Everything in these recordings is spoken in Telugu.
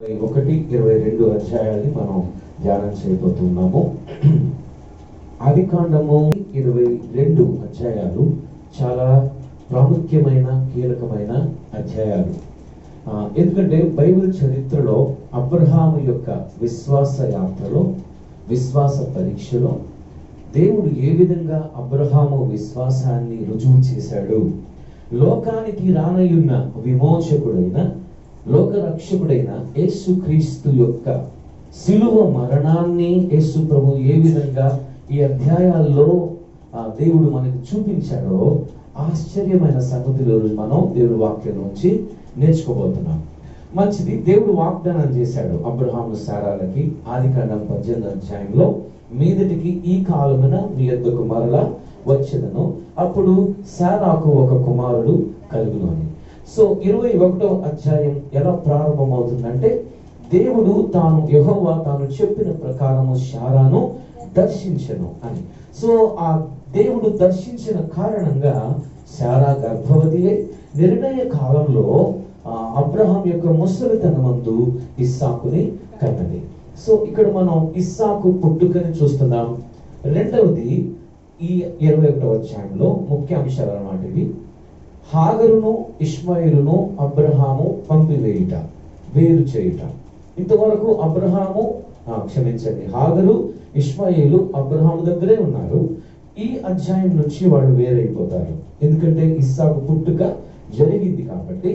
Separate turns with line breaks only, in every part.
21-22 అధ్యాయాన్ని మనం ధ్యానం చేయబోతున్నాము. ఆదికాండము 22 అధ్యాయాలు చాలా ప్రాముఖ్యమైన కీలకమైన అధ్యాయాలు. ఎందుకంటే బైబిల్ చరిత్రలో అబ్రహాము యొక్క విశ్వాస యాత్రలో, విశ్వాస పరీక్షలో దేవుడు ఏ విధంగా అబ్రహాము విశ్వాసాన్ని రుజువు చేశాడు, లోకానికి రానయ్యున్న విమోచకుడైన లోక రక్షకుడైన యేసు క్రీస్తు యొక్క శిలువ మరణాన్ని యేసు ప్రభు ఏ విధంగా ఈ అధ్యాయాల్లో దేవుడు మనకి చూపించాడో ఆశ్చర్యమైన సంగతులు మనం దేవుడి వాక్యం నుంచి నేర్చుకోబోతున్నాం. మంచిది. దేవుడు వాగ్దానం చేశాడు అబ్రహాము సారాలకి ఆదికాండం 18 అధ్యాయంలో, మీదటికి ఈ కాలమున మీ యొద్దకు మరలా వచ్చెదను, అప్పుడు సారాకు ఒక కుమారుడు కలుగును అని. సో 21వ అధ్యాయం ఎలా ప్రారంభమవుతుందంటే, దేవుడు యెహోవా తాను చెప్పిన ప్రకారము శారాను దర్శించెను అని. సో ఆ దేవుడు దర్శించిన కారణంగా శారా గర్భవతి నిర్ణయ కాలంలో అబ్రహాం యొక్క ముసలితనమందు ఇస్సాకుని కన్నది. సో ఇక్కడ మనం ఇస్సాకు పుట్టుకని చూస్తున్నాం. రెండవది ఈ 21వ అధ్యాయంలో ముఖ్య అంశాలు అన్నమాట ఇవి. హాగరును ఇష్మాయిలును అబ్రహాము పంపివేయుట, వేరు చేయుట. ఇంతవరకు హాగరు ఇష్మాయిలు అబ్రహాము దగ్గరే ఉన్నారు. ఈ అధ్యాయం నుంచి వాళ్ళు వేరైపోతారు. ఎందుకంటే ఇస్సాకు పుట్టుక జరిగింది కాబట్టి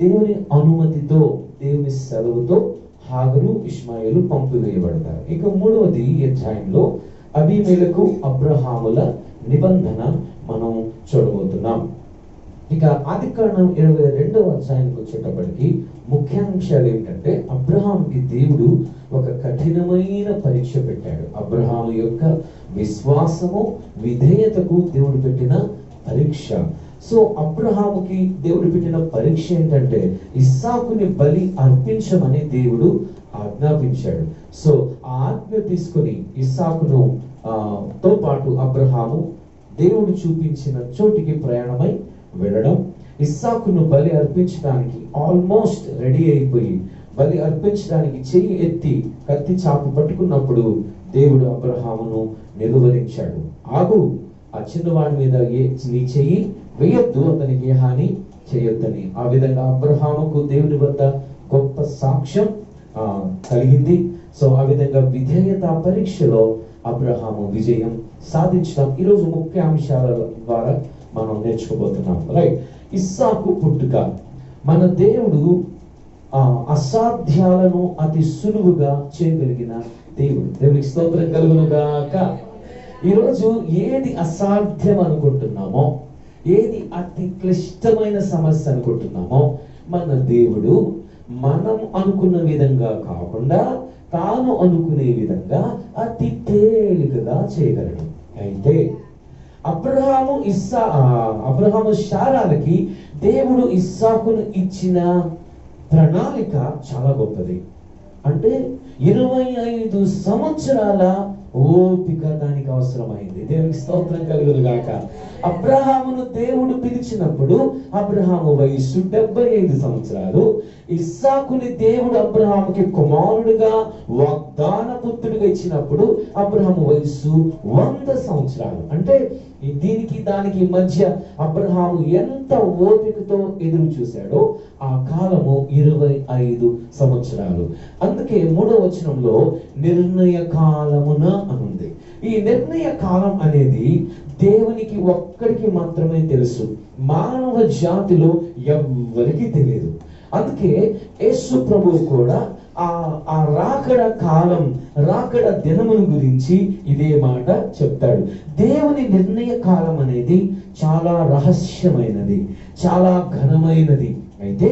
దేవుని అనుమతితో, దేవుని సెలవుతో హాగరు ఇష్మాయిలు పంపివేయబడతారు. ఇక మూడవది ఈ అధ్యాయంలో అబీమెలెకు అబ్రహాముల నిబంధన మనం చూడబోతున్నాం. ఇక ఆదికాండం 22వ అధ్యాయానికి వచ్చేటప్పటికి ముఖ్యాంశాలు ఏంటంటే, అబ్రహాంకి దేవుడు ఒక కఠినమైన పరీక్ష పెట్టాడు. అబ్రహాము యొక్క విశ్వాసము, విధేయతకు దేవుడు పెట్టిన పరీక్ష. సో అబ్రహాముకి దేవుడు పెట్టిన పరీక్ష ఏంటంటే, ఇస్సాకుని బలి అర్పించమని దేవుడు ఆజ్ఞాపించాడు. సో ఆ ఆజ్ఞ తీసుకుని ఇస్సాకును తో పాటు అబ్రహాము దేవుడు చూపించిన చోటికి ప్రయాణమై వెళ్ళడం, ఇస్సాకును బలి అర్పించడానికి ఆల్మోస్ట్ రెడీ అయిపోయి బలి అర్పించడానికి చెయ్యి ఎత్తి కత్తి చాపు పట్టుకున్నప్పుడు దేవుడు అబ్రహామును నిలువరించాడు. ఆగు, ఆ చిన్నవాడి మీద నీ చెయ్యి వేయొద్దు, అతనికి ఏ హాని చేయొద్దని. ఆ విధంగా అబ్రహాముకు దేవుని వద్ద గొప్ప సాక్ష్యం కలిగింది. సో ఆ విధంగా విధేయత పరీక్షలో అబ్రహాము విజయం సాధించడం ఈరోజు ముఖ్య అంశాల ద్వారా మనం నేర్చుకోబోతున్నాం. రైట్. ఇస్సాకు పుట్టుక. మన దేవుడు అసాధ్యాలను అతి సులువుగా చేయగలిగిన దేవుడు. దేవునికి స్తోత్రం కలుగును గాక. ఈరోజు ఏది అసాధ్యం అనుకుంటున్నామో, ఏది అతి క్లిష్టమైన సమస్య అనుకుంటున్నామో, మన దేవుడు మనం అనుకున్న విధంగా కాకుండా తాను అనుకునే విధంగా అతి తేలికగా చేయగలడు. అయితే అబ్రహాము శారాలకి దేవుడు ఇస్సాకును ఇచ్చిన ప్రణాళిక చాలా గొప్పది. అంటే 25 సంవత్సరాల ఓపిక దానికి అవసరమైంది. దేవునికి స్తోత్రం కలుగును గాక. అబ్రహామును దేవుడు పిలిచినప్పుడు అబ్రహాము వయసు 75 సంవత్సరాలు. ఇస్సాకుని దేవుడు అబ్రహాముకి కుమారుడుగా వాగ్దాన పుత్రుడిగా ఇచ్చినప్పుడు అబ్రహాము వయసు 100 సంవత్సరాలు. అంటే దానికి మధ్య అబ్రహాము ఎంత ఓపికతో ఎదురు చూశాడో ఆ కాలము 25 సంవత్సరాలు. అందుకే 3వ వచనంలో నిర్ణయ కాలమున అనుంది. ఈ నిర్ణయ కాలం అనేది దేవునికి ఒక్కడికి మాత్రమే తెలుసు, మానవ జాతిలో ఎవ్వరికి తెలియదు. అందుకే యేసు ప్రభువు కూడా ఆ రాకడ కాలం, రాకడ దినముల గురించి ఇదే మాట చెప్తాడు. దేవుని నిర్ణయ కాలం అనేది చాలా రహస్యమైనది, చాలా ఘనమైనది. అయితే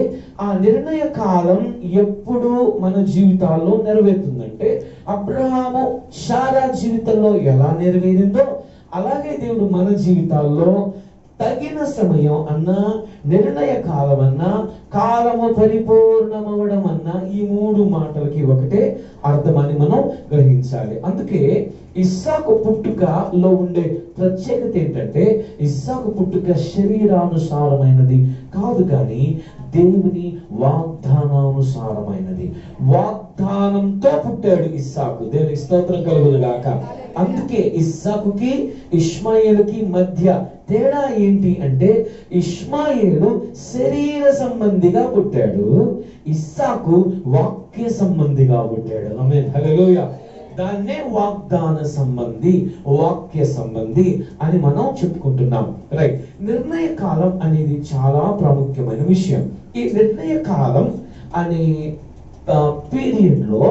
ఆ నిర్ణయ కాలం ఎప్పుడు మన జీవితాల్లో నెరవేరుతుందంటే, అబ్రహాము శారా జీవితంలో ఎలా నెరవేరిందో అలాగే దేవుడు మన జీవితాల్లో తగిన సమయం నిర్ణయ కాలం అన్నా, కాలము పరిపూర్ణమవడం అన్నా, ఈ మూడు మాటలకి ఒకటే అర్థమని మనం గ్రహించాలి. అందుకే ఇస్సాకు పుట్టుకలో ఉండే ప్రత్యేకత ఏంటంటే, ఇస్సాకు పుట్టుక శరీరానుసారమైనది కాదు, కానీ దేవుని వాగ్దానానుసారమైనది. వాగ్దానంతో పుట్టాడు ఇస్సాకు. దేవునికి స్తోత్రం కలుగును గాక. అందుకే ఇస్సాకుకి ఇష్మాయేలుకి మధ్య తేడా ఏంటి అంటే, ఇష్మాయేలు శరీర సంబంధిగా పుట్టాడు, ఇస్సాకు వాక్య సంబంధిగా పుట్టాడు. ఆమేన్, హల్లెలూయా. దాన్నే వాగ్దాన సంబంధి, వాక్య సంబంధి అని మనం చెప్పుకుంటున్నాం. రైట్. నిర్ణయ కాలం అనేది చాలా ప్రాముఖ్యమైన విషయం. ఈ నిర్ణయ కాలం అనే పీరియడ్ లో,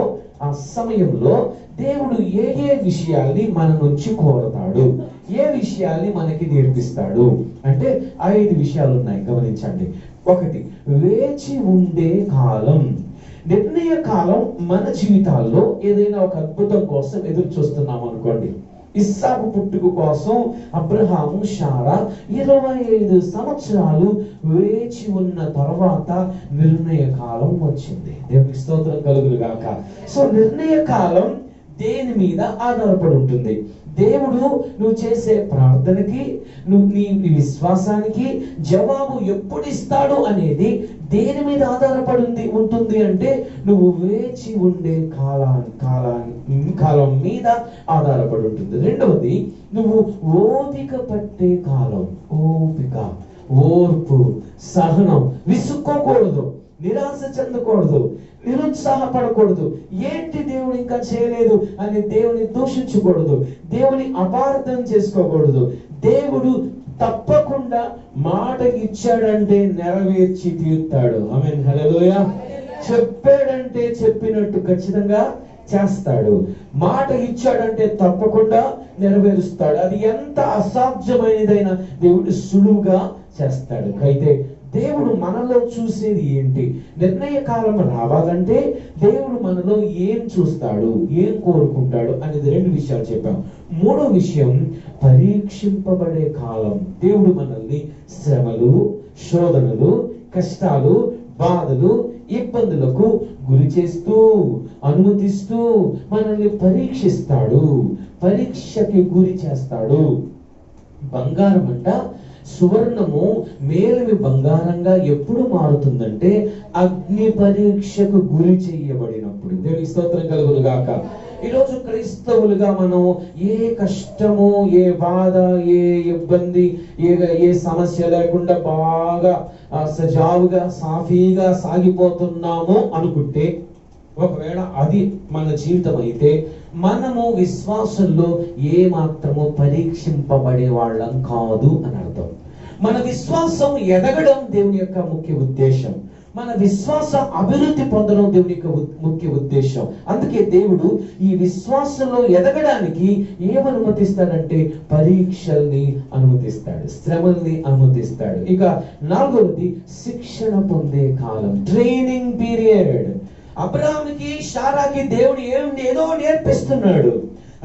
ఆ సమయంలో దేవుడు ఏ ఏ విషయాల్ని మన నుంచి కోరతాడు, ఏ విషయాల్ని మనకి నేర్పిస్తాడు అంటే 5 విషయాలు ఉన్నాయి, గమనించండి. 1, వేచి ఉండే కాలం. నిర్ణయ కాలం మన జీవితాల్లో ఏదైనా ఒక అద్భుతం కోసం ఎదురు చూస్తున్నాం అనుకోండి. ఇస్సాకు పుట్టుక కోసం అబ్రహాము, శారా 25 సంవత్సరాలు వేచి ఉన్న తర్వాత నిర్ణయ కాలం వచ్చింది. దేవునికి స్తోత్రం కలుగును గాక. సో నిర్ణయ కాలం దేని మీద ఆధారపడి ఉంటుంది? దేవుడు నువ్వు చేసే ప్రార్థనకి, నీ విశ్వాసానికి జవాబు ఎప్పుడు ఇస్తాడు అనేది దేని మీద ఆధారపడి ఉంటుంది అంటే, నువ్వు వేచి ఉండే కాలం మీద ఆధారపడి ఉంటుంది. రెండవది, నువ్వు ఓపిక పట్టే కాలం. ఓపిక, ఓర్పు, సహనం. విసుక్కోకూడదు, నిరాశ చెందకూడదు, నిరుత్సాహపడకూడదు. ఏంటి దేవుడు ఇంకా చేయలేదు అని దేవుని దూషించకూడదు, దేవుని అపార్థం చేసుకోకూడదు. దేవుడు తప్పకుండా మాట ఇచ్చాడంటే నెరవేర్చి తీరుతాడు. ఆమేన్, హల్లెలూయా. చెప్పాడంటే చెప్పినట్టు ఖచ్చితంగా చేస్తాడు. మాట ఇచ్చాడంటే తప్పకుండా నెరవేరుస్తాడు. అది ఎంత అసాధ్యమైనదైనా దేవుడు సులువుగా చేస్తాడు. అయితే దేవుడు మనలో చూసేది ఏంటి? నిర్ణయ కాలం రావాలంటే దేవుడు మనలో ఏం చూస్తాడు, ఏం కోరుకుంటాడు అనేది 2 విషయాలు చెప్పాం. 3వ విషయం, పరీక్షింపబడే కాలం. దేవుడు మనల్ని శ్రమలు, శోధనలు, కష్టాలు, బాధలు, ఇబ్బందులకు గురి చేస్తూ, అనుమతిస్తూ మనల్ని పరీక్షిస్తాడు, పరీక్షకి గురి చేస్తాడు. బంగారం అంట, సువర్ణము మేలిమి బంగారంగా ఎప్పుడు మారుతుందంటే అగ్ని పరీక్షకు గురి చేయబడినప్పుడు. దేవునికి స్తోత్రం కలుగును గాక. ఈరోజు క్రైస్తవులుగా మనం ఏ కష్టము, ఏ బాధ, ఏ ఇబ్బంది, ఏ సమస్య లేకుండా బాగా సజావుగా సాఫీగా సాగిపోతున్నాము అనుకుంటే, ఒకవేళ అది మన జీవితం అయితే మనము విశ్వాసంలో ఏ మాత్రము పరీక్షింపబడే వాళ్ళం కాదు అని అర్థం. మన విశ్వాసం ఎదగడం దేవుని యొక్క ముఖ్య ఉద్దేశం. మన విశ్వాసం అభివృద్ధి పొందడం దేవుని యొక్క ముఖ్య ఉద్దేశం. అందుకే దేవుడు ఈ విశ్వాసంలో ఎదగడానికి ఏమనుమతిస్తాడంటే పరీక్షల్ని అనుమతిస్తాడు, శ్రమల్ని అనుమతిస్తాడు. ఇక 4వది, శిక్షణ పొందే కాలం, ట్రైనింగ్ పీరియడ్. అబ్రహాముకి, శారాకి దేవుడు ఏదో నేర్పిస్తున్నాడు.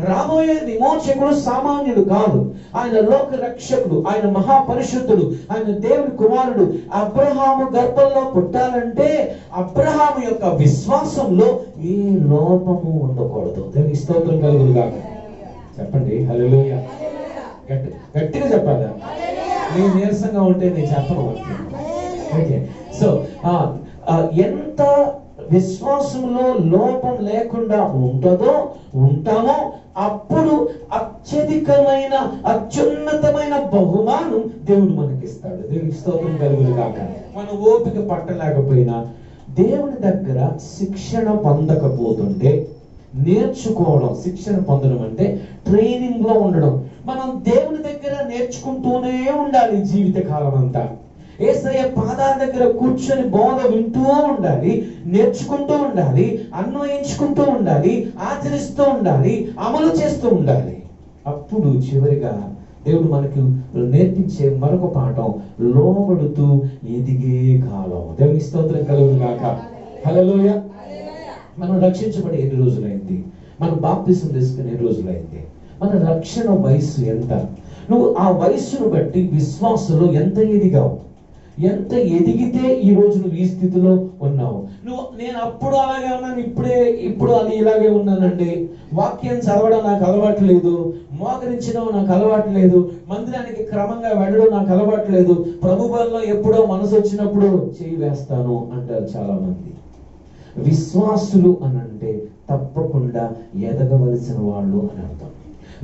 రాబోయే విమోచకుడు సామాన్యుడు కాదు, ఆయన లోక రక్షకుడు, ఆయన మహాపరిశుద్ధుడు, ఆయన దేవుని కుమారుడు. అబ్రహాము గర్భంలో పుట్టాలంటే అబ్రహాము యొక్క విశ్వాసంలో ఏ లోపము ఉండకూడదు. దేవుని స్తోత్రం కలుగును గాక. చెప్పండి హల్లెలూయా. గట్టిగా చెప్పాలి. నేను నీరసంగా ఉంటే నేను చెప్పను. ఓకే. సో ఎంత విశ్వాసంలో లోపం లేకుండా ఉంటామో అప్పుడు అత్యధికమైన, అత్యున్నతమైన బహుమానం దేవుడు మనకిస్తాడు. దేవునికి స్తోత్రం కలుగును గాక. మనం ఓపిక పట్టలేకపోయినా, దేవుని దగ్గర శిక్షణ పొందకపోతుంటే, నేర్చుకోవడం, శిక్షణ పొందడం అంటే ట్రైనింగ్ లో ఉండడం. మనం దేవుని దగ్గర నేర్చుకుంటూనే ఉండాలి జీవిత కాలం అంతా. యేసయ్య పాదాల దగ్గర కూర్చొని బోధ వింటూ ఉండాలి, నేర్చుకుంటూ ఉండాలి, అన్వయించుకుంటూ ఉండాలి, ఆచరిస్తూ ఉండాలి, అమలు చేస్తూ ఉండాలి. అప్పుడు చివరిగా దేవుడు మనకు నేర్పించే మరొక పాఠం, లోబడుతూ ఎదిగే కాలం. దేవునికి స్తోత్రం కలుగును గాక. హల్లెలూయా. మనం రక్షించబడి ఎన్ని రోజులైంది? మనం బాప్తిసం తీసుకునే ఎన్ని రోజులైంది? మన రక్షణ వయసు ఎంత? నువ్వు ఆ వయస్సును బట్టి విశ్వాసంలో ఎంత ఎదిగావు? ఎంత ఎదిగితే ఈ రోజు నువ్వు ఈ స్థితిలో ఉన్నావు. నేను అప్పుడు అలాగే ఉన్నాను, ఇప్పుడు అది ఇలాగే ఉన్నానండి. వాక్యం చదవడం నాకు అలవాటు లేదు, మోకరించడం నాకు అలవాటు లేదు, మందిరానికి క్రమంగా వెళ్ళడం నాకు అలవాటు లేదు, ప్రభు బలిలో ఎప్పుడో మనసు వచ్చినప్పుడు చేయి వేస్తాను అంటారు చాలా మంది. విశ్వాసులు అని అంటే తప్పకుండా ఎదగవలసిన వాళ్ళు అని అర్థం.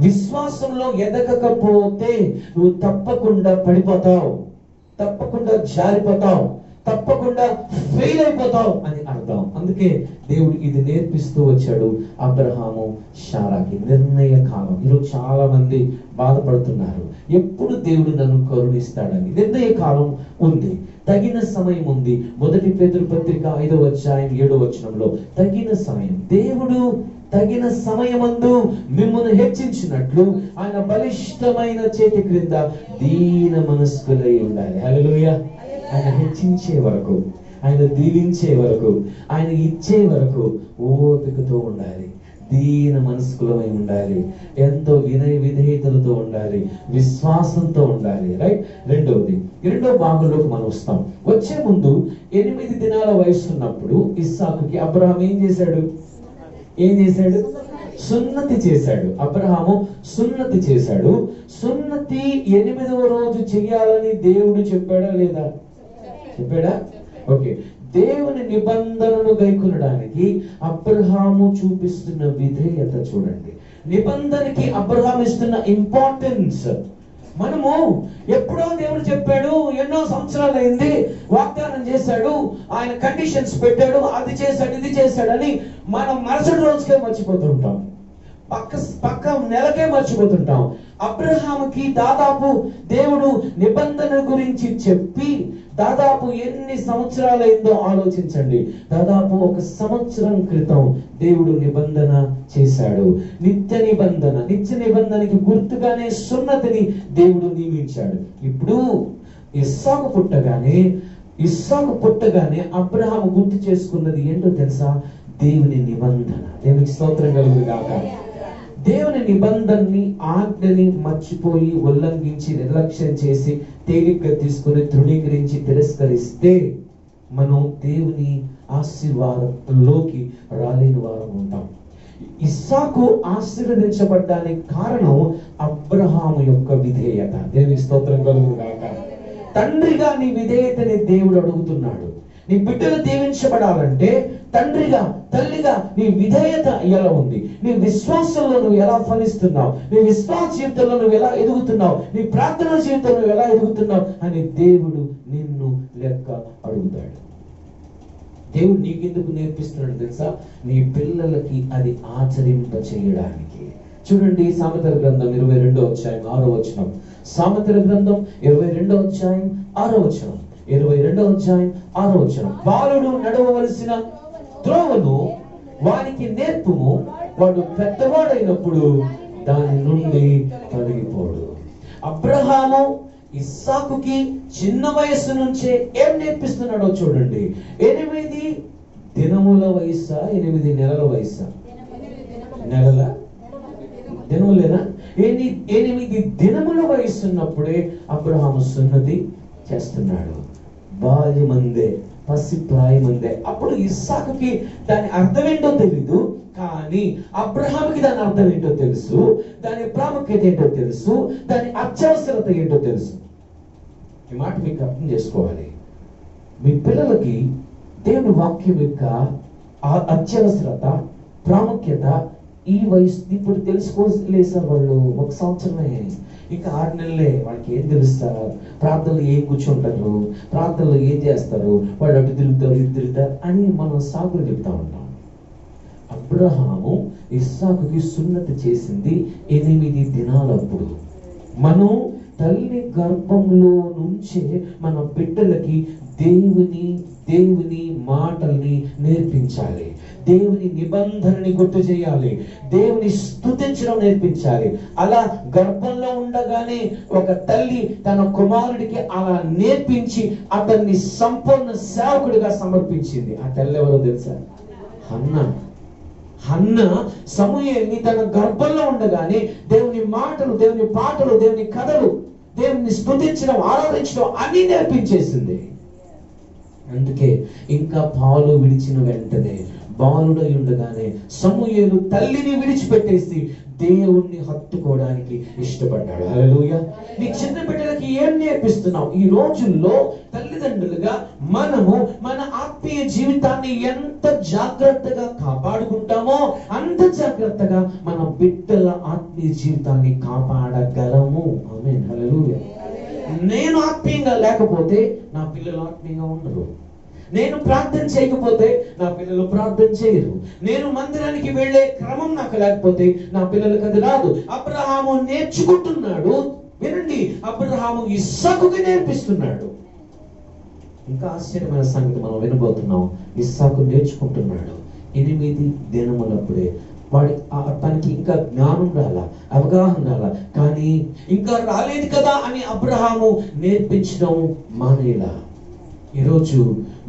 విశ్వాసంలో ఎదగకపోతే నువ్వు తప్పకుండా పడిపోతావు, తప్పకుండా జారిపోతావు, తప్పకుండా ఫెయిల్ అయిపోతావు అని అర్థం. అందుకే దేవుడు ఇది నేర్పిస్తూ వచ్చాడు అబ్రహాము శారాకి. నిర్ణయ కాలం. ఈరోజు చాలా మంది బాధపడుతున్నారు, ఎప్పుడు దేవుడు నన్ను కరుణిస్తాడని. నిర్ణయ కాలం ఉంది, తగిన సమయం ఉంది. 1 పేతురు పత్రిక 5వ అధ్యాయం 7వ వచనంలో తగిన సమయం. దేవుడు తగిన సమయమందు మిమ్మల్ని హెచ్చించినట్లు ఆయన బలిష్టమైన చేతి క్రింద దీన మనస్కులై ఉండాలి. హల్లెలూయా. ఆయన హెచ్చించే వరకు, ఆయన దీవించే వరకు, ఆయన ఇచ్చే వరకు ఓపికతో ఉండాలి, దీన మనస్కులమై ఉండాలి, ఎంతో వినయ విధేయతలతో ఉండాలి, విశ్వాసంతో ఉండాలి. రైట్. రెండో భాగంలోకి మనం వస్తాం. వచ్చే ముందు 8 దినాల వయసు ఉన్నప్పుడు ఇస్సాకుకి అబ్రహాం ఏం చేశాడు? సున్నతి చేశాడు. అబ్రహాము సున్నతి చేశాడు. సున్నతి 8వ రోజు చెయ్యాలని దేవుడు చెప్పాడా లేదా? చెప్పాడా? ఓకే. దేవుని నిబంధనను గైకొనడానికి అబ్రహాము చూపిస్తున్న విధేయత చూడండి. నిబంధనకి అబ్రహాం ఇస్తున్న ఇంపార్టెన్స్. మనము ఎప్పుడో దేవుడు చెప్పాడు, ఎన్నో సంవత్సరాలు అయింది, వాగ్దానం చేశాడు, ఆయన కండిషన్స్ పెట్టాడు, అది చేశాడు, ఇది చేశాడని మనం మరుసటి రోజుకే మర్చిపోతుంటాం, పక్క నెలకే మర్చిపోతుంటాం. అబ్రహాముకి దాదాపు దేవుడు నిబంధన గురించి చెప్పి దాదాపు ఎన్ని సంవత్సరాలైందో ఆలోచించండి. దాదాపు 1 సంవత్సరం క్రితం దేవుడు నిబంధన చేశాడు. నిత్య నిబంధనకి గుర్తుగానే సున్నతిని దేవుడు నియమించాడు. ఇప్పుడు ఇస్సాకు పుట్టగానే అబ్రహాము గుర్తు చేసుకున్నది ఏంటో తెలుసా? దేవుని నిబంధన. దేవునికి స్తోత్రం కలుగును గాక. దేవుని నిబంధనని, ఆజ్ఞని మర్చిపోయి, ఉల్లంఘించి, నిర్లక్ష్యం చేసి, తేలిగ్గా తీసుకుని, తృణీకరించి, తిరస్కరిస్తే మనం దేవుని ఆశీర్వాదంలోకి రాలేని వారం ఉంటాం. ఇస్సాకు ఆశీర్వదించబడ్డానికి కారణం అబ్రహాము యొక్క విధేయత. దేవుని స్తోత్రం కలుగును గాక. తండ్రిగా నీ విధేయతని దేవుడు అడుగుతున్నాడు. నీ బిడ్డలు దీవించబడాలంటే తండ్రిగా, తల్లిగా నీ విధేయత ఎలా ఉంది? నీ విశ్వాసంలో నువ్వు ఎలా ఫలిస్తున్నావు? నీ విశ్వాస జీవితంలో నువ్వు ఎలా ఎదుగుతున్నావు? నీ ప్రార్థన జీవితంలో నువ్వు ఎలా ఎదుగుతున్నావు అని దేవుడు నిన్ను లెక్క అడుగుతాడు. దేవుడు నీకెందుకు నేర్పిస్తున్నాడు తెలుసా? నీ పిల్లలకి అది ఆచరింప చేయడానికి. చూడండి, సామెతల గ్రంథం 22వ అధ్యాయం 6వ వచనం. సామెతల గ్రంథం 22వ అధ్యాయం 6వ వచనం. 22వ అధ్యాయం 6వ వచనం. బాలుడు నడవవలసిన త్రోవను వానికి నేర్పుము, వాడు పెద్దవాడైనప్పుడు దాని నుండి తొలగిపోడు. అబ్రహాము ఇస్సాకుకి చిన్న వయస్సు నుంచే ఏం నేర్పిస్తున్నాడో చూడండి. 8 దినముల వయసా, 8 నెలల వయసా? దినములేనా? 8 దినముల వయసు ఉన్నప్పుడే అబ్రహాము సున్నతి చేస్తున్నాడు. బాల్యమందే, పసిప్రాయమందే. అప్పుడు ఇస్సాకుకి దాని అర్థం ఏంటో తెలీదు, కానీ అబ్రహాముకి దాని అర్థం ఏంటో తెలుసు, దాని ప్రాముఖ్యత ఏంటో తెలుసు, దాని అత్యవసరత ఏంటో తెలుసు. ఈ మాట మీకు అర్థం చేసుకోవాలి. మీ పిల్లలకి దేవుని వాక్యం యొక్క అత్యవసరత, ప్రాముఖ్యత ఈ వయసు ఇప్పుడు తెలుసుకోలేదు సార్. వాళ్ళు 1 సంవత్సరమే, ఇంకా 6 నెలలే, వాళ్ళకి ఏం తెలుస్తారు? ప్రార్థనలు ఏం కూర్చుంటారు, ప్రార్థనలు ఏం చేస్తారు, వాళ్ళు అటు తిరుగుతారు, ఇటు తిరుగుతారు అని మనం సాకులు చెప్తా ఉంటాం. అబ్రహాము ఇస్సాకుకి సున్నతి చేసింది 8 దినాలప్పుడు. మనం తల్లి గర్భంలో నుంచే మన బిడ్డలకి దేవుని మాటల్ని నేర్పించాలి, దేవుని నిబంధనని గుర్తు చేయాలి, దేవుని స్తుతించడం నేర్పించాలి. అలా గర్భంలో ఉండగానే ఒక తల్లి తన కుమారుడికి అలా నేర్పించి అతన్ని సంపూర్ణ సేవకుడిగా సమర్పించింది. ఆ తల్లి ఎవరో తెలుసా? హన్న సమూయేలుని తన గర్భంలో ఉండగానే దేవుని మాటలు, దేవుని పాటలు, దేవుని కథలు, దేవుని స్తుతించడం, ఆరాధించడం అన్ని నేర్పించేసింది. అందుకే ఇంకా పాలు విడిచిన వెంటనే బాలుడై ఉండగానే సమూయేలు తల్లిని విడిచిపెట్టేసి దేవుణ్ణి హత్తుకోవడానికి ఇష్టపడ్డాడు. హల్లెలూయా. నీ చిన్న బిడ్డలకి ఏం నేర్పిస్తున్నావు? ఈ రోజుల్లో తల్లిదండ్రులుగా మనము మన ఆత్మీయ జీవితాన్ని ఎంత జాగ్రత్తగా కాపాడుకుంటామో అంత జాగ్రత్తగా మన బిడ్డల ఆత్మీయ జీవితాన్ని కాపాడగలము. ఆమేన్. హల్లెలూయా. నేను ఆత్మీయంగా లేకపోతే నా పిల్లలు ఆత్మీయంగా ఉండరు. నేను ప్రార్థన చేయకపోతే నా పిల్లలు ప్రార్థన చేయరు. నేను మందిరానికి వెళ్ళే క్రమం నాకు లేకపోతే నా పిల్లలకు అది రాదు. అబ్రహాము నేర్చుకుంటున్నాడు. వినండి, అబ్రహాము ఇస్సాకుకి నేర్పిస్తున్నాడు. ఇంకా ఆశ్చర్యమైన సంగతి మనం వినబోతున్నాం. ఇస్సాకు నేర్చుకుంటున్నాడు. 8 దినములప్పుడే తనకి ఇంకా జ్ఞానం రాలా, అవగాహన రాలా, కానీ ఇంకా రాలేదు కదా అని అబ్రహాము నేర్పించడం మానేలా. ఈరోజు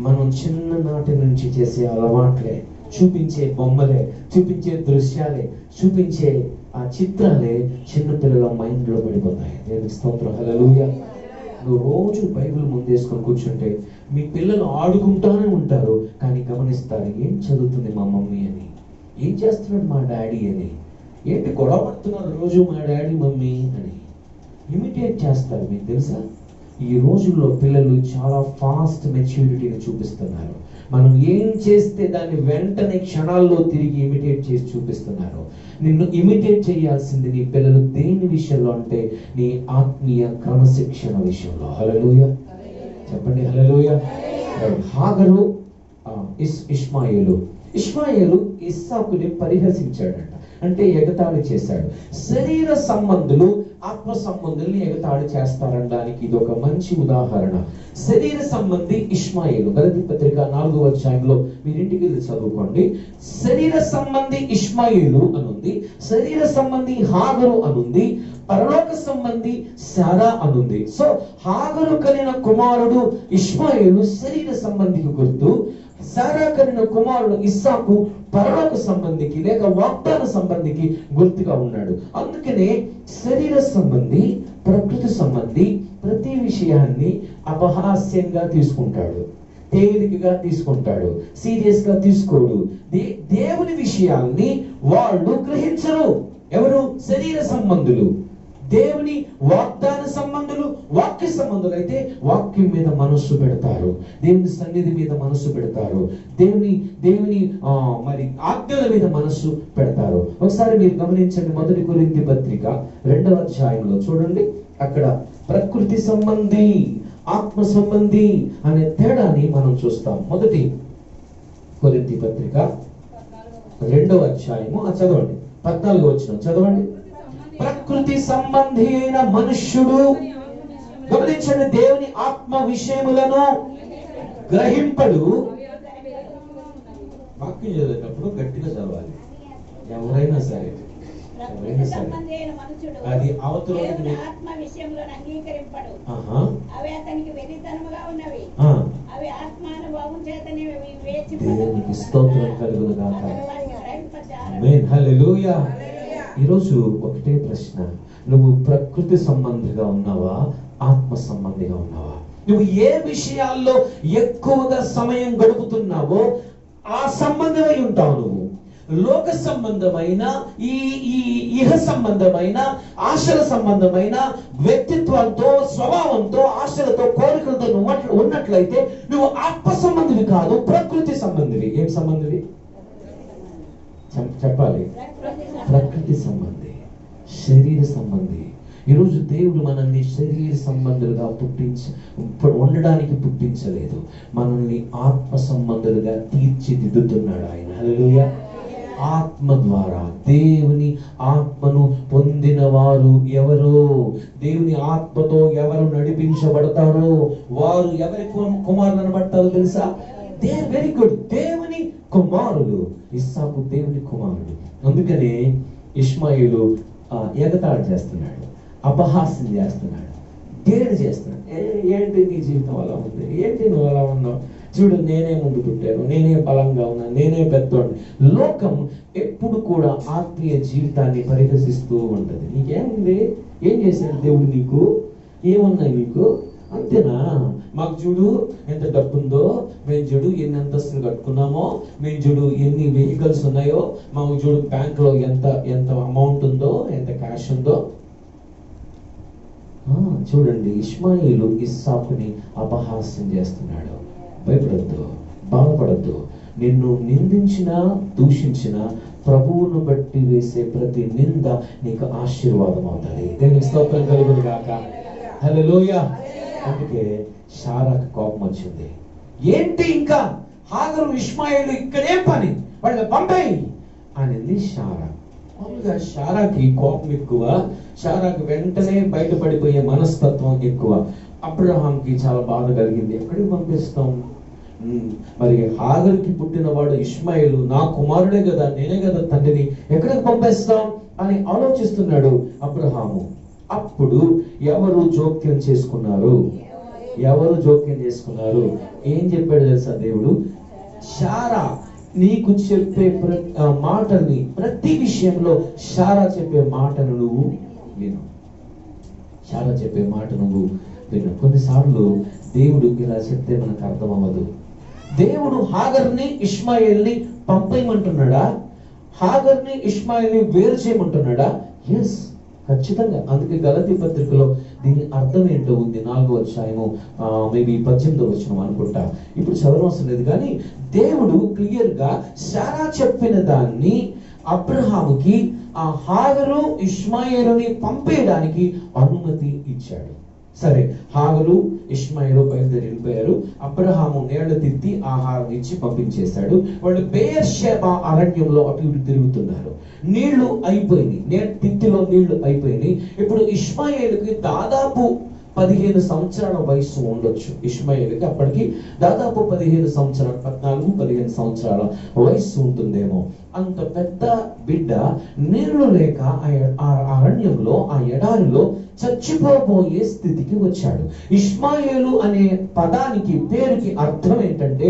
మనం చిన్ననాటి నుంచి చేసే అలవాట్లే, చూపించే బొమ్మలే, చూపించే దృశ్యాలే, చూపించే ఆ చిత్రాలే చిన్నపిల్లల మైండ్లో పడిపోతాయి. దేవునికి స్తోత్రం. హల్లెలూయా. నువ్వు రోజు బైబిల్ ముందేసుకొని కూర్చుంటే మీ పిల్లలు ఆడుకుంటానే ఉంటారు, కానీ గమనిస్తారు ఏం చదువుతుంది మా మమ్మీ అని, ఏం చేస్తున్నాడు మా డాడీ అని, ఏంటి గొడవ పడుతున్నారు రోజు మా డాడీ మమ్మీ అని ఇమిటేట్ చేస్తారు. మీకు తెలుసా, ఈ రోజుల్లో పిల్లలు చాలా ఫాస్ట్ మెచ్యూరిటీని చూపిస్తున్నారు. మనం ఏం చేస్తే దాన్ని వెంటనే క్షణాల్లో తిరిగి ఇమిటేట్ చేసి చూపిస్తున్నారు. నిన్ను ఇమిటేట్ చేయాల్సింది నీ పిల్లలు దేని విషయంలో అంటే నీ ఆత్మీయ క్రమశిక్షణ విషయంలో. హల్లెలూయా. చెప్పండి హల్లెలూయా. హాగరు ఇష్మాయేలు ఇస్సాకుని పరిహసించాడంట, అంటే ఎగతాళి చేశాడు. శరీర సంబంధులు ఆత్మ సంబంధుల్ని ఎగతాళి చేస్తారనడానికి ఇది ఒక మంచి ఉదాహరణ. శరీర సంబంధి ఇష్మాయేలు, గలతీ పత్రిక 4వ అధ్యాయంలో మీరింటికి వెళ్ళి చదువుకోండి. శరీర సంబంధి ఇష్మాయేలు అనుంది, శరీర సంబంధి హాగరు అనుంది, పరలోక సంబంధి శారా అనుంది. సో హాగరు కలిగిన కుమారుడు ఇష్మాయేలు శరీర సంబంధికి గుర్తు, శారా కలిగిన కుమారుడు ఇస్సాకు పరలోక సంబంధికి లేక వాగ్దాన సంబంధికి గుర్తుగా ఉన్నాడు. అందుకనే శరీర సంబంధి, ప్రకృతి సంబంధి ప్రతి విషయాన్ని అపహాస్యంగా తీసుకుంటాడు, తేలికగా తీసుకుంటాడు, సీరియస్ గా తీసుకోడు. దేవుని విషయాల్ని వాళ్ళు గ్రహించరు. ఎవరు? శరీర సంబంధులు. దేవుని వాగ్దాన సంబంధులు, వాక్య సంబంధులు అయితే వాక్యం మీద మనస్సు పెడతారు, దేవుని సన్నిధి మీద మనస్సు పెడతారు, దేవుని మరి ఆజ్ఞల మీద మనస్సు పెడతారు. ఒకసారి మీరు గమనించండి, 1 కొరింథీ పత్రిక 2వ అధ్యాయంలో చూడండి. అక్కడ ప్రకృతి సంబంధి, ఆత్మ సంబంధి అనే తేడాని మనం చూస్తాం. 1 కొరింథీ పత్రిక 2వ అధ్యాయము చదవండి, 14వ వచనం చదవండి. ప్రకృతి సంబంధి అయిన మనుష్యుడు, గమనించండి, దేవుని ఆత్మ విషయములను గ్రహింపడు. వాక్యం చదివేటప్పుడు గట్టిగా చదవాలి. ఎవరైనా సరే అది అవతల దేవునికి స్తోత్రం కలుగును గాక. ఆమేన్. హల్లెలూయా. ఈరోజు ఒకటే ప్రశ్న, నువ్వు ప్రకృతి సంబంధిగా ఉన్నావా, ఆత్మ సంబంధిగా ఉన్నావా? నువ్వు ఏ విషయాల్లో ఎక్కువగా సమయం గడుపుతున్నావో ఆ సంబంధమై ఉంటావు. నువ్వు లోక సంబంధమైన ఈ ఇహ సంబంధమైన ఆశల సంబంధమైన వ్యక్తిత్వంతో, స్వభావంతో, ఆశలతో, కోరికలతో నువ్వు ఉన్నట్లయితే నువ్వు ఆత్మ సంబంధివి కాదు, ప్రకృతి సంబంధివి. ఏం సంబంధివి చెప్పాలి? ప్రకృతి సంబంధి, శరీర సంబంధి. ఈరోజు దేవుడు మనల్ని శరీర సంబంధులుగా ఉండడానికి పుట్టించలేదు, మనల్ని ఆత్మ సంబంధులుగా తీర్చిదిద్దుతున్నాడు ఆయన. హల్లెలూయా. ఆత్మ ద్వారా, దేవుని ఆత్మను పొందిన వారు ఎవరో, దేవుని ఆత్మతో ఎవరు నడిపించబడతారో వారు ఎవరి కుమారులు అనబడతారో తెలుసా? వెరీ గుడ్, దేవుని కుమారులు. ఇస్సాకు దేవుని కుమారుడు. అందుకనే ఇష్మాయేలు ఎగతాళి చేస్తున్నాడు, అపహాస్యం చేస్తున్నాడు, గేడు చేస్తున్నాడు. ఏంటి నీ జీవితం అలా ఉంది, ఏంటి నువ్వు అలా ఉన్నావు, చూడు నేనే ముందు పుట్టాను, నేనే బలంగా ఉన్నాను, నేనే పెద్దోడిని. లోకం ఎప్పుడు కూడా ఆత్మీయ జీవితాన్ని పరిహసిస్తూ ఉంటది. నీకేముంది, ఏం చేశాడు దేవుడు నీకు, ఏమున్నాయి నీకు, అంతేనా? మాకు చూడు ఎంత డబ్బు ఉందో, మేము చూడు ఎన్ని అంతస్తులు కట్టుకున్నామో, మేము చూడు ఎన్ని వెహికల్స్ ఉన్నాయో, మాకు చూడు బ్యాంకులో ఎంత ఎంత అమౌంట్ ఉందో, ఎంత క్యాష్ ఉందో. చూడండి, ఇష్మాయిలు ఇస్సాకుని అపహాస్యం చేస్తున్నాడు. భయపడద్దు, బాధపడద్దు. నిన్ను నిందించిన, దూషించిన ప్రభువును బట్టి వేసే ప్రతి నింద నీకు ఆశీర్వాదం అవుతుంది. దేవునికి స్తోత్రం కలుగును గాక. హల్లెలూయా. అందుకే శారాకు కోపం వచ్చింది. ఏంటి ఇంకా హాగరు ఇష్మాయిలు ఇక్కడే పని, వాళ్ళని పంపేయి అనింది శారా. మామూలుగా శారాకి కోపం ఎక్కువ, శారాకు వెంటనే బయటపడిపోయే మనస్తత్వం ఎక్కువ. అబ్రహాంకి చాలా బాధ కలిగింది. ఎక్కడికి పంపిస్తాం? మరి హాగరుకి పుట్టినవాడు ఇష్మాయిలు నా కుమారుడే కదా, నేనే కదా తండ్రిని, ఎక్కడికి పంపిస్తాం అని ఆలోచిస్తున్నాడు అబ్రహాము. అప్పుడు ఎవరు జోక్యం చేసుకున్నారు? ఏం చెప్పాడు తెలుసా దేవుడు? శారా నీకు చెప్పే మాటని, ప్రతి విషయంలో శారా చెప్పే మాటను నువ్వు విను. శారా చెప్పే మాట నువ్వు విను. కొన్నిసార్లు దేవుడు ఇలా చెప్తే మనకు అర్థం అవ్వదు. దేవుడు హాగర్ని ఇష్మాయిల్ని పంపేయమంటున్నాడా? హాగర్ని ఇష్మాయిల్ని వేరు చేయమంటున్నాడా? ఎస్, ఖచ్చితంగా. అందుకే గలతీ పత్రికలో దీని అర్థం ఏంటో ఉంది. 4వ అధ్యాయము మేబీ 18వ వచనం అనుకుంటా, ఇప్పుడు చదవవలసిన లేదు. కానీ దేవుడు క్లియర్ గా శారా చెప్పిన దాన్ని అబ్రహాముకి ఆ హాగరు ఇష్మాయేలుని పంపేయడానికి అనుమతి ఇచ్చాడు. సరే, హాగరు ఇష్మాయేలు బయలుదేరి వెళ్ళిపోయారు. అబ్రహాము నీళ్లు తిత్తి ఆహారం ఇచ్చి పంపించేశాడు. వాళ్ళు బెయేర్షెబా అరణ్యంలో అటు ఇటు తిరుగుతున్నారు. నీళ్లు అయిపోయినాయి, తిత్తిలో నీళ్లు అయిపోయినాయి. ఇప్పుడు ఇష్మాయేలుకి దాదాపు 15 సంవత్సరాల వయసు ఉండొచ్చు. ఇష్మాయేలుకి అప్పటికి దాదాపు 15 సంవత్సరాలు, 14-15 సంవత్సరాల వయసు ఉంటుందేమో. అంత పెద్ద బిడ్డ నీళ్లు లేక ఆ అరణ్యంలో, ఆ ఎడారిలో చచ్చిపోబోయే స్థితికి వచ్చాడు. ఇష్మాయేలు అనే పదానికి, పేరుకి అర్థం ఏంటంటే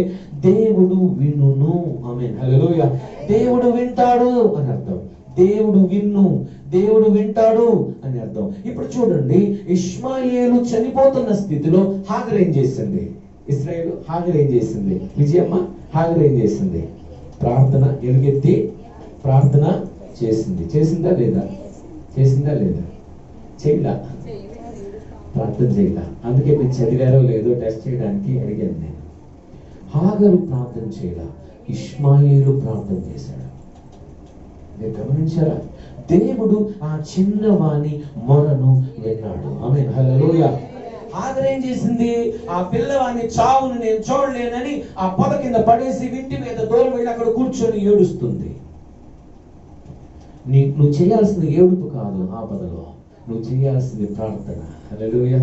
దేవుడు వినును. ఆమేన్, హల్లెలూయా. దేవుడు వింటాడు అని అర్థం. దేవుడు విన్ను, దేవుడు వింటాడు అని అర్థం. ఇప్పుడు చూడండి, ఇష్మాయేలు చనిపోతున్న స్థితిలో హాగర్ ఏం చేసింది? ఇశ్రాయేలు హాగర్ ఏం చేసింది? విజయమ్మ, హాగర్ ఏం చేసింది? ప్రార్థన, ఎలుగెత్తి ప్రార్థన చేసింది. చేసిందా లేదా? చేయలా? ప్రార్థన చేయలా. అందుకే మీరు చదివారో లేదో టెస్ట్ చేయడానికి అడిగాను నేను. హాగరు ప్రార్థన చేయలా, ఇష్మాయేలు ప్రార్థన చేశాడు. మీరు గమనించారా? దేవుడు ఆ చిన్నవాని మొరను విన్నాడు. ఆమేన్, హల్లెలూయా. హాగర్ ఏం చేసింది? ఆ పిల్లవాని చావును నేను చూడలేనని ఆ పొద కింద పడేసి ఇంటి మీద దూరం వెళ్ళి అక్కడ కూర్చొని ఏడుస్తుంది. నువ్వు చేయాల్సింది ఏడుపు కాదు, ఆ పదలో నువ్వు చేయాల్సింది ప్రార్థన. హల్లెలూయా.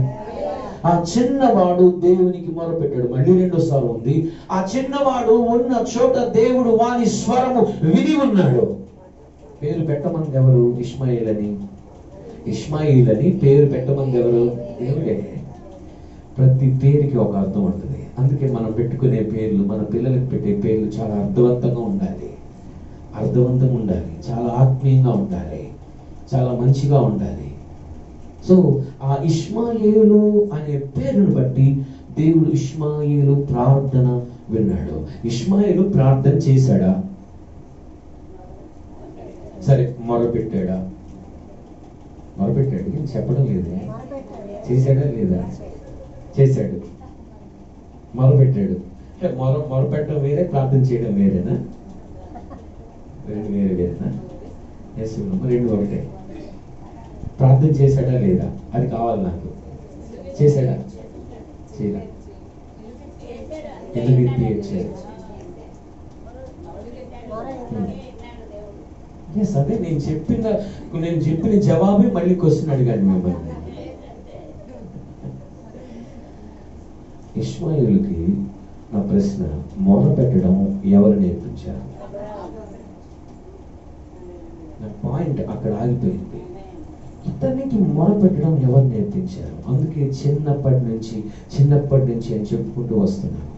ఆ చిన్నవాడు దేవునికి మొరపెట్టాడు. మళ్ళీ రెండోసారి ఉంది. ఆ చిన్నవాడు ఉన్న చోట దేవుడు వాని స్వరము విని ఉన్నాడు. పేరు పెట్టమంది ఎవరు? ఇష్మాయిల్ అని పేరు పెట్టమంది ఎవరు? దేవుడే. ప్రతి పేరుకి ఒక అర్థం ఉంటుంది. అందుకే మనం పెట్టుకునే పేర్లు, మన పిల్లలకు పెట్టే పేర్లు చాలా అర్థవంతంగా ఉండాలి, చాలా ఆత్మీయంగా ఉండాలి, చాలా మంచిగా ఉండాలి. సో ఆ ఇష్మాయేలు అనే పేరును బట్టి దేవుడు ఇష్మాయేలు ప్రార్థన విన్నాడు. ఇష్మాయేలు ప్రార్థన చేశాడా? సరే, మొరపెట్టాడా? మొరపెట్టాడు, చెప్పడం లేదు. చేశాడా లేదా? చేశాడు, మొరపెట్టాడు. మొరపెట్టడం వేరే, ప్రార్థన చేయడం వేరేనా? వేరేనా? రెండు ఒకటే. ప్రార్థన చేశాడా లేదా అది కావాలి నాకు. చేశాడా? చేయడా? ఎందుకు ఇచ్చాడు? అదే నేను చెప్పిన జవాబే మళ్ళీ క్వశ్చన్ అడిగాను మిమ్మల్ని. ఇష్మాయేలుకి నా ప్రశ్న, మొర పెట్టడం ఎవరు నేర్పించారు? నా పాయింట్ అక్కడ ఆగిపోయింది. ఇతనికి మొర పెట్టడం ఎవరు నేర్పించారు? అందుకే చిన్నప్పటి నుంచి అని చెప్పుకుంటూ వస్తున్నాను.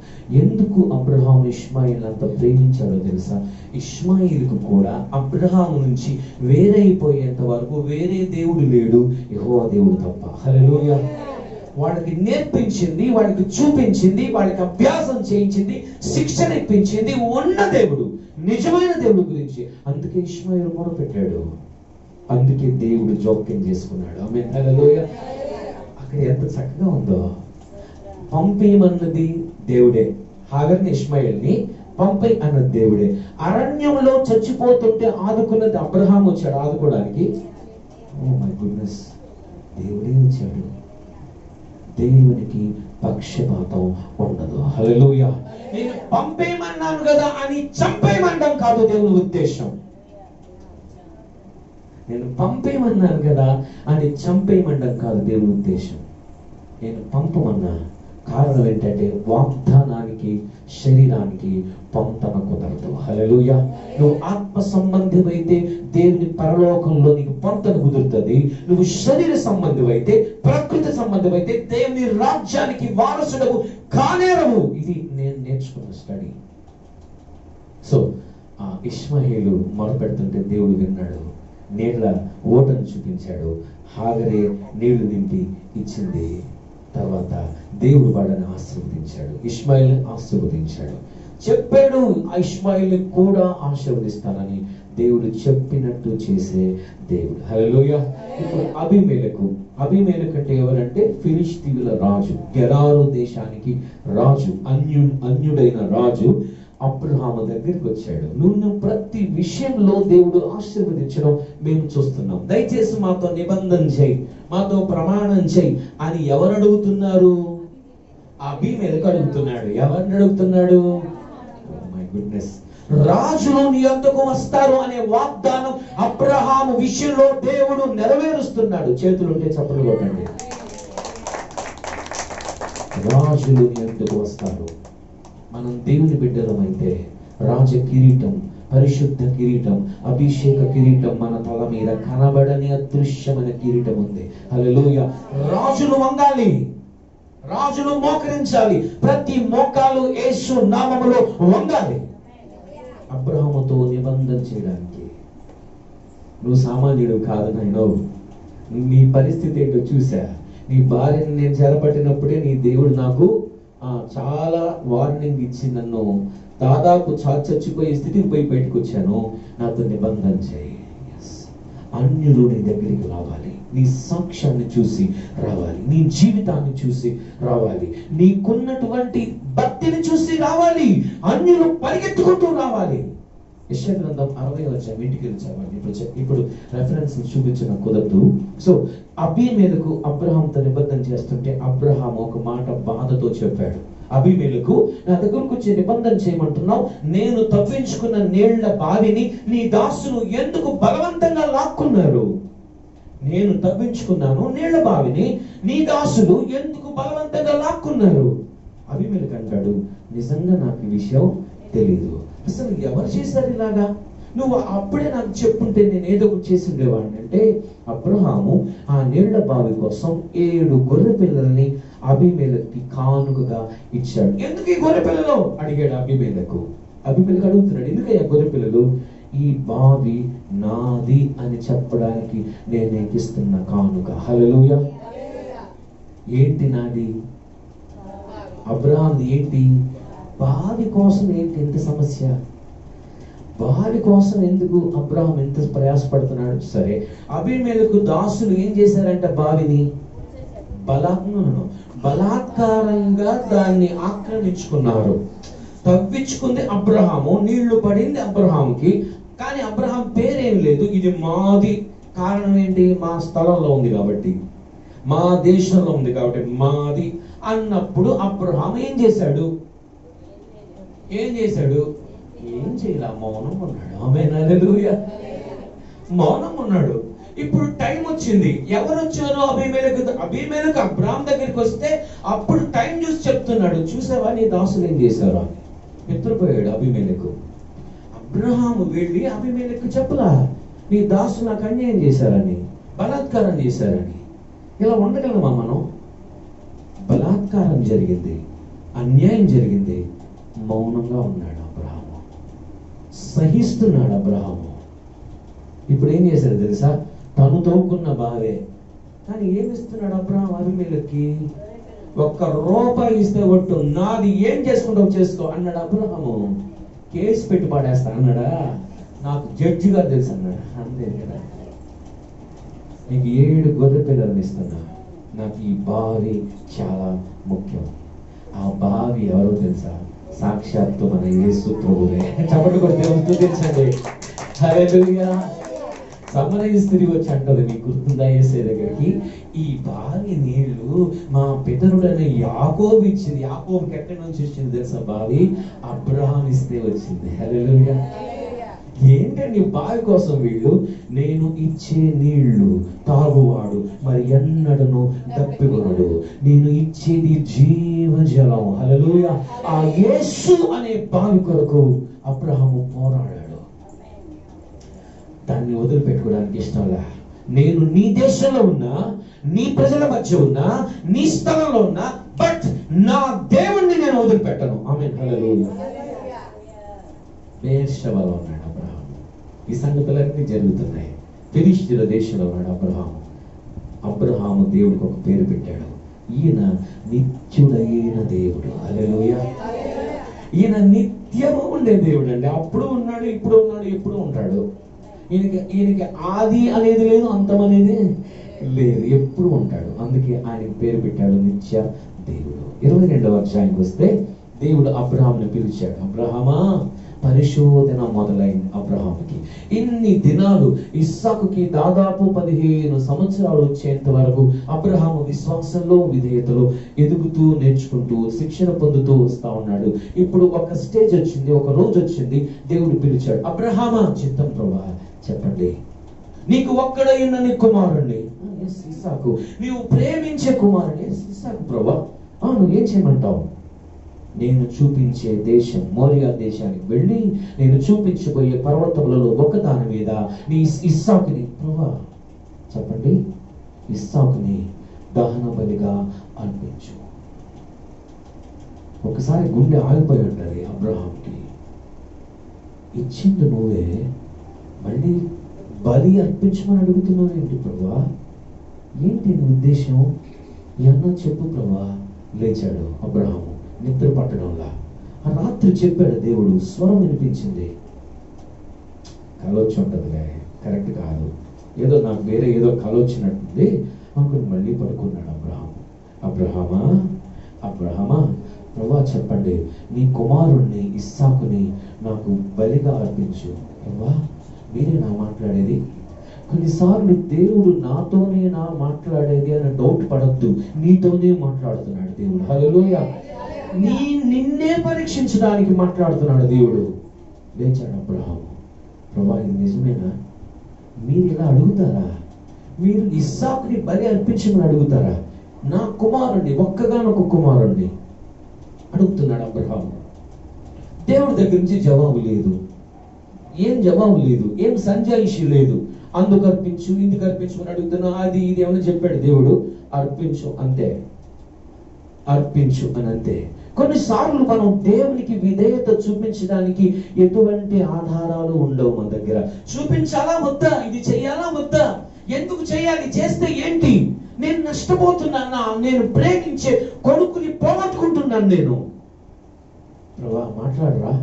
ఎందుకు అబ్రహాం ఇష్మాయిల్ అంత ప్రేమించాడో తెలుసా? ఇష్మాయిల్కు కూడా అబ్రహాము నుంచి వేరైపోయేంత వరకు వేరే దేవుడు లేడు, యెహోవా దేవుడు తప్ప. హల్లెలూయా. వాళ్ళకి నేర్పించింది, వాళ్ళకి చూపించింది, వాళ్ళకి అభ్యాసం చేయించింది, శిక్షణ ఇప్పించింది ఉన్న దేవుడు, నిజమైన దేవుడు గురించి. అందుకే ఇష్మాయేలు మొరపెట్టాడు, అందుకే దేవుడు జోక్యం చేసుకున్నాడు. ఆమేన్, హల్లెలూయా. అక్కడ ఎంత చక్కగా ఉందో. పంపేయమన్నది దేవుడే, హాగర్ని ఇష్మాయేల్ని పంపై అన్నది దేవుడే. అరణ్యంలో చచ్చిపోతుంటే ఆదుకున్నది అబ్రహాం వచ్చాడు ఆదుకోవడానికి. ఓ మై గుడ్నెస్, దేవుడే వచ్చాడు. దేవునికి పక్షపాతం ఉండదు. హల్లెలూయా. నేను పంపేయమన్నాను కదా అని చంపేయమండం కాదు దేవుని ఉద్దేశం. నేను పంపేయమన్నాను కదా అని చంపేయమండం కాదు దేవుని ఉద్దేశం. నేను పంపమన్నా కారణం ఏంటంటే వాగ్దానానికి శరీరానికి పొంతన కుదరదు. హల్లెలూయా. నువ్వు ఆత్మ సంబంధమైతే దేవుని పరలోకంలో నీకు పొంతన కుదురుతుంది. నువ్వు శరీర సంబంధమైతే, ప్రకృతి సంబంధమైతే దేవుని రాజ్యానికి వారసుడవు కానేరవు. ఇది నేను నేర్చుకున్న స్టడీ. సో ఇష్మాయేలు మొరపెడుతుంటే దేవుడు విన్నాడు, నీళ్ళ ఓటను చూపించాడు, హాగరే నీళ్లు నింపి ఇచ్చింది. తర్వాత దేవుడు వాళ్ళని ఆశీర్వదించాడు, ఇష్మాయేల్ని ఆశీర్వదించాడు. చెప్పాడు ఇష్మాయేల్ని కూడా ఆశీర్వదిస్తానని. దేవుడు చెప్పినట్టు చేసే దేవుడు. హల్లెలూయా. ఇప్పుడు అబీమెలెకు అంటే ఎవరంటే ఫిలిష్తీయుల రాజు, గెరారు దేశానికి రాజు, అన్యుడైన రాజు అబ్రహాము దగ్గరికి వచ్చాడు. నువ్వు ప్రతి విషయంలో దేవుడు ఆశీర్వదించడం మేము చూస్తున్నాం. దయచేసి మాతో నిబంధన చేయి, మాతో ప్రమాణం చేయి అని ఎవరు అడుగుతున్నారు? అబీమెలెకు అడుగుతున్నాడు. ఎవరిని అడుగుతున్నాడు? My goodness. రాజులు నీ యొద్దకు వస్తారు అనే వాగ్దానం అబ్రహాము విషయంలో దేవుడు నెరవేరుస్తున్నాడు. చేతులుంటే చప్పట్లు కొట్టండి. రాజులు నీ యొద్దకు వస్తారు. మనం దేవుని బిడ్డలమైతే రాజ కిరీటం, పరిశుద్ధ కిరీటం, అభిషేక కిరీటం మన తల మీద కనబడని అదృశ్యమైన కిరీటం ఉంది. హల్లెలూయా. రాజులు వంగాలి, రాజులు మోకరించాలి. ప్రతి మోకాలు యేసు నామములో వంగాలి. అబ్రహాముతో నిబంధన చేయడానికి. నువ్వు సామాన్యుడు కాదు నాయనో. నీ పరిస్థితి ఏంటో చూసా. నీ భార్యని నేను చెరపట్టినప్పుడే నీ దేవుడు నాకు చాలా వార్నింగ్ ఇచ్చి నన్ను దాదాపు చచ్చిపోయే స్థితికి పోయి బయటకు వచ్చాను. నాతో నిబంధన చేయి. అన్యులు నీ దగ్గరికి రావాలి, నీ సాక్ష్యాన్ని చూసి రావాలి, నీ జీవితాన్ని చూసి రావాలి, నీకున్నటువంటి భక్తిని చూసి రావాలి. అన్యులు పరిగెత్తుకుంటూ రావాలి. యెషయా గ్రంథం 60వ అధ్యాయం ఇంటికి వెళ్ళి ఇప్పుడు రెఫరెన్స్ చూపించిన కుదరదు. సో అబీమెలెకు అబ్రహాంతో నిబంధన చేస్తుంటే అబ్రహాం ఒక మాట బాధతో చెప్పాడు. అబీమెలెకు, నా దగ్గరకు వచ్చి నిబంధన చేయమంటున్నావు, నేను తవ్వించుకున్న నీళ్ల బావిని నీ దాసులు ఎందుకు బలవంతంగా లాక్కున్నారు? నేను తవ్వించుకున్నాను నీళ్ల బావిని, నీ దాసులు ఎందుకు బలవంతంగా లాక్కున్నారు? అబీమెలెకు అంటాడు, నిజంగా నాకు ఈ విషయం తెలీదు. అసలు ఎవరు చేశారు ఇలాగా? నువ్వు అప్పుడే నాకు చెప్పుంటే నేను ఏదో ఒకటి చేసి ఉండేవాడిని. అంటే అబ్రహాము ఆ నీళ్ల బావి కోసం 7 గొర్రె పిల్లల్ని అబీమెలెకుకి కానుకగా ఇచ్చాడు. ఎందుకు ఈ గొర్రె పిల్లలు అడిగాడు అబీమెలెకు. అబీమెలెకు అడుగుతున్నాడు, ఎందుకయ్యా గొర్రె పిల్లలు? ఈ బావి నాది అని చెప్పడానికి నేను నీకు ఇస్తున్న కానుక. హల్లెలూయా. ఏంటి నాది? అబ్రహాంది ఏంటి? బావి కోసం ఏంటి ఎంత సమస్య? బావి కోసం ఎందుకు అబ్రహాం ఎంత ప్రయాసపడుతున్నాడు? సరే, అబీమెలెకు దాసులు ఏం చేశారంట? బావిని బలాత్కారంగా దాన్ని ఆక్రమించుకున్నారు. తవ్వించుకుంది అబ్రహాము, నీళ్లు పడింది అబ్రహాంకి, కానీ అబ్రహాం పేరేం లేదు. ఇది మాది. కారణం ఏంటి? మా స్థలంలో ఉంది కాబట్టి, మా దేశంలో ఉంది కాబట్టి మాది అన్నప్పుడు అబ్రహాం ఏం చేశాడు? ఏం చేయలా, మౌనం ఉన్నాడు. ఆమేన్, హల్లెలూయా. మౌనం ఉన్నాడు. ఇప్పుడు టైం వచ్చింది. ఎవరు వచ్చారో అబీమెలెకు అబ్రహాం దగ్గరికి వస్తే అప్పుడు టైం చూసి చెప్తున్నాడు, చూసావా నీ దాసులు ఏం చేశారు అని. నిద్రపోయాడు అబీమెలెకు. అబ్రహాము వెళ్ళి అబీమెలెకు చెప్పలా, నీ దాసులు నాకు అన్యాయం చేశారని, బలాత్కారం చేశారని. ఇలా ఉండగలమా మనం? బలాత్కారం జరిగింది, అన్యాయం జరిగింది, మౌనంగా ఉన్నాడు అబ్రహాము, సహిస్తున్నాడు అబ్రహాము. ఇప్పుడు ఏం చేశాడు తెలుసా? తను తవ్వుకున్న బావే కానీ ఏమిస్తున్నాడు అబ్రహాం అబీమెలెకుకి? ఒక్క రూపాయి ఇస్తే ఒట్టు, నాది ఏం చేసుకుంటావు చేసుకో అన్నాడు అబ్రహాము. కేసు పెట్టి పాడేస్తా అన్నాడా? నాకు జడ్జి గారు తెలుసు అన్నాడు. అంతే కదా. నీకు 7 గొర్రె పిల్లలు ఇస్తున్నా, నాకు ఈ బావి చాలా ముఖ్యం. ఆ బావి ఎవరో తెలుసా? సాక్షాత్తు మన యేసు ప్రభువే. చప్పట్లు కొట్టి దేవుని స్తుతించండి. హల్లెలూయా. సమరయ స్త్రీ వచ్చి అంటది, మీకు గుర్తుందా యేసే దగ్గరికి, ఈ బావి నీళ్లు మా పితరుడైన యాకోబు ఇచ్చింది. యాకోబుకి ఎక్కడి నుంచి వచ్చింది తెలుసా బావి? అబ్రహాం ఇస్తే వచ్చింది. హల్లెలూయా. ఏంటండి బావి కోసం వీళ్ళు? నేను ఇచ్చే నీళ్లు తాగువాడు మరి ఎన్నడను దప్పికొనడు, నేను ఇచ్చేది జీవజలం. హల్లెలూయా. ఆ యేసు అనే బావి కొరకు అబ్రహాము పోరాడాడు. దాన్ని వదిలిపెట్టుకోవడానికి ఇష్టంలా. నేను నీ దేశంలో ఉన్నా, నీ ప్రజల మధ్య ఉన్నా, నీ స్థలంలో ఉన్నా, బట్ నా దేవుణ్ణి నేను వదిలిపెట్టను. ఆమేన్. హల్లెలూయా. బెర్షెబాలో ఉన్నాడు అబ్రహాం. ఈ సంగతులన్నీ జరుగుతున్నాయి. ఫిలిష్తీయుల దేశంలో ఉన్నాడు అబ్రహాం. అబ్రహాము దేవుడికి ఒక పేరు పెట్టాడు, ఈయన నిత్యుడైన దేవుడు. హల్లెలూయా. ఈయన నిత్యము ఉండే దేవుడు అండి. అప్పుడు ఉన్నాడు, ఇప్పుడు ఉన్నాడు, ఎప్పుడు ఉంటాడు. ఈయనకి ఆది అనేది లేదు, అంతం అనేది లేదు, ఎప్పుడు ఉంటాడు. అందుకే ఆయనకి పేరు పెట్టాడు నిత్య దేవుడు. 22వ అధ్యాయానికి వస్తే దేవుడు అబ్రహాముని పిలిచాడు. అబ్రహామా, పరిశోధన మొదలైంది అబ్రహాముకి. ఇన్ని దినాలు ఇస్సాకుకి దాదాపు 15 సంవత్సరాలు వచ్చేంత వరకు అబ్రహాము విశ్వాసంలో విధేయతలో ఎదుగుతూ నేర్చుకుంటూ శిక్షణ పొందుతూ వస్తా ఉన్నాడు. ఇప్పుడు ఒక స్టేజ్ వచ్చింది, ఒక రోజు వచ్చింది, దేవుడు పిలిచాడు. అబ్రహామా, చిత్తం ప్రభువా, చెప్పండి. నీకు ఒక్కడైన నీ కుమారుణ్ణి, ఇస్సాకు, నీవు ప్రేమించే కుమారుని ఇస్సాకు ప్రభువా, నువ్వు ఏం చేయమంటావు? నేను చూపించే దేశం మోరియా దేశానికి వెళ్ళి నేను చూపించబోయే పర్వతములలో ఒకదాని మీద నీ ఇస్సాకుని, ప్రభువా చెప్పండి, ఇస్సాకుని దహన బలిగా అర్పించు. ఒకసారి గుండె ఆగిపోయి ఉంటది అబ్రహాంకి. ఇచ్చింది నువ్వే, మళ్ళీ బలి అర్పించమని అడుగుతున్నావు ఏంటి ప్రభువా? ఏంటి నీ ఉద్దేశం? ఎన్నో చెప్పు ప్రభువా. లేచాడు అబ్రహాము నిద్ర పట్టడంలా. ఆ రాత్రి చెప్పాడు దేవుడు, స్వరం వినిపించింది. కలొచ్చి ఉంటుందిలే, కరెక్ట్ కాదు, ఏదో నాకు వేరే ఏదో కలొచ్చినట్టుంది అనుకుని మళ్ళీ పడుకున్నాడు అబ్రహాం. అబ్రహామా, అబ్రహామా, ప్రభువా చెప్పండి, నీ కుమారుణ్ణి ఇస్సాకుని నాకు బలిగా అర్పించు. ప్రభువా, మీరే నా మాట్లాడేది? కొన్నిసార్లు దేవుడు నాతోనే నా మాట్లాడేది అని డౌట్ పడద్దు, నీతోనే మాట్లాడుతున్నాడు దేవుడు. హల్లెలూయా. నిన్నే పరీక్షించడానికి మాట్లాడుతున్నాడు దేవుడు. లేచాడు అబ్రహాం. ప్రభువా, ఇది నిజమేనా? మీరు ఇలా అడుగుతారా? మీరు ఇస్సాకుని బలి అర్పించమని అడుగుతారా? నా కుమారుణ్ణి, ఒక్కగానొక్క కుమారుణ్ణి అడుగుతున్నాడు అబ్రహాం. దేవుడి దగ్గర నుంచి జవాబు లేదు, ఏం జవాబు లేదు, ఏం సంజాయిషి లేదు. అందుకు అర్పించు, ఇందుకు అర్పించమని అడుగుతున్నా, అది ఇది ఏమని చెప్పాడు దేవుడు? అర్పించు అంతే, అర్పించు అని అంతే. కొన్నిసార్లు మనం దేవునికి విధేయత చూపించడానికి ఎటువంటి ఆధారాలు ఉండవు మన దగ్గర. చూపించాలా వద్దా? ఇది చెయ్యాలా వద్దా? ఎందుకు చేయాలి? చేస్తే ఏంటి? నేను నష్టపోతున్నానా? నేను ప్రేమించే కొడుకుని పోగొట్టుకుంటున్నాను నేను. ప్రభువా మాట్లాడరా,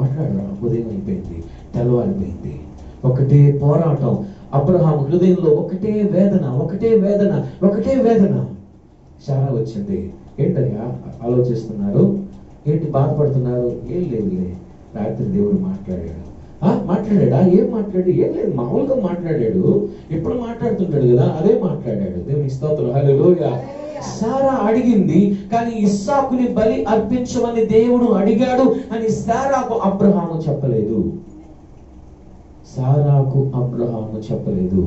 మాట్లాడరా. ఉదయం అయిపోయింది, తెల్లవారిపోయింది, ఒకటే పోరాటం. అబ్రహాము హృదయంలో ఒకటే వేదన, ఒకటే వేదన, ఒకటే వేదన. శారా వచ్చింది. ఏంటయ్యా ఆలోచిస్తున్నారు, ఏంటి బాధపడుతున్నారు? ఏం లేదులే, రాత్రి దేవుడు మాట్లాడాడు. మాట్లాడా? ఏం మాట్లాడు? ఏం లేదు, మామూలుగా మాట్లాడాడు, ఎప్పుడు మాట్లాడుతుంటాడు కదా, అదే మాట్లాడాడు. దేవుని స్తోత్రం. హల్లెలూయా. శారా అడిగింది, కానీ ఇస్సాకుని బలి అర్పించమని దేవుడు అడిగాడు అని శారాకు అబ్రహాము చెప్పలేదు. శారాకు అబ్రహాము చెప్పలేదు.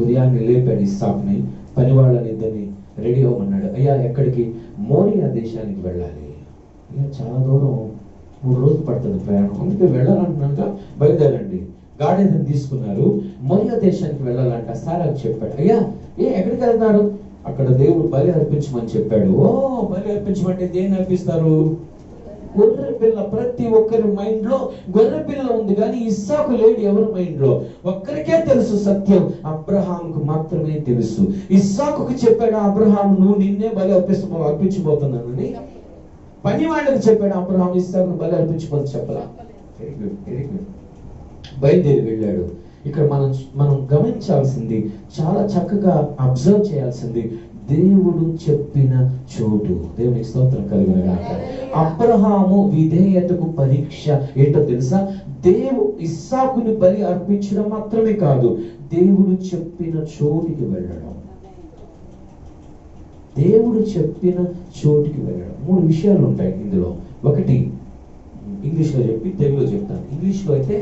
ఉదయాన్నే లేపాడు ఇస్సాకుని, పనివాళ్ళని ఇద్దరిని రెడీ అవ్వమన్నాడు. అయ్యా ఎక్కడికి? మోరియా దేశానికి వెళ్ళాలి. అయ్యా చాలా దూరం, 3 రోజులు పడుతుంది ప్రయాణం, అందుకే వెళ్ళాలంటున్నాక బయలుదేరండి. గాడిదని తీసుకున్నారు, మోరియా దేశానికి వెళ్ళాలంట. శారాకు చెప్పాడు. అయ్యా ఎక్కడికి వెళ్తారు? అక్కడ దేవుడు బలి అర్పించమని చెప్పాడు. ఓ, బలి అర్పించమంటే దేన్ని అర్పిస్తారు? గొర్రె పిల్ల ప్రతి ఒక్కరి మైండ్ లో గొర్రె పిల్ల ఉంది, కానీ ఇస్సాకు లేడు ఎవరి మైండ్ లో. ఒక్కరికే తెలుసు సత్యం, అబ్రహాముకు మాత్రమే తెలుసు. ఇస్సాకుకు చెప్పాడు అబ్రహాము, నువ్వు నిన్నే బలి అర్పించబోతున్నానని. పని వాళ్ళకి చెప్పాడు అబ్రహాం, ఇస్సాకును బలి అర్పించబోతు చెప్పలా. Very good, very good. బయలుదేరి వెళ్ళాడు. ఇక్కడ మనం గమనించాల్సింది, చాలా చక్కగా అబ్జర్వ్ చేయాల్సింది, దేవుడు చెప్పిన చోటు. దేవునికి స్తోత్రం కలుగును గాక. అబ్రహాము విధేయతకు పరీక్ష ఏంటో తెలుసా? ఇస్సాకుని బలి అర్పించడం మాత్రమే కాదు, దేవుడు చెప్పిన చోటికి వెళ్ళడం. దేవుడు చెప్పిన చోటికి వెళ్ళడం. 3 విషయాలు ఉంటాయి ఇందులో. ఒకటి ఇంగ్లీష్లో చెప్పి తెలుగులో చెప్తాను. ఇంగ్లీష్లో అయితే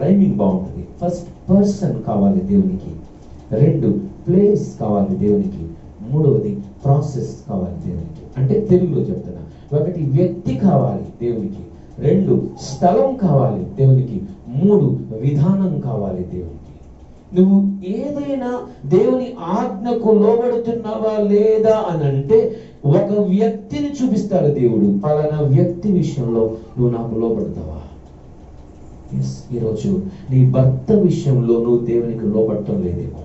రైమింగ్ బాగుంటుంది. ఫస్ట్ పర్సన్ కావాలి దేవునికి, 2 ప్లేస్ కావాలి దేవునికి, 3వది ప్రాసెస్ కావాలి దేవునికి. అంటే తెలుగులో చెప్తున్నా, 1 వ్యక్తి కావాలి దేవునికి, 2 స్థలం కావాలి దేవునికి, 3 విధానం కావాలి దేవునికి. నువ్వు ఏదైనా దేవుని ఆజ్ఞకు లోబడుతున్నావా లేదా అని అంటే ఒక వ్యక్తిని చూపిస్తాడు దేవుడు. పలానా వ్యక్తి విషయంలో నువ్వు నాకు లోబడతావా? ఈరోజు నీ భర్త విషయంలో నువ్వు దేవునికి లోబడటం లేదేమో,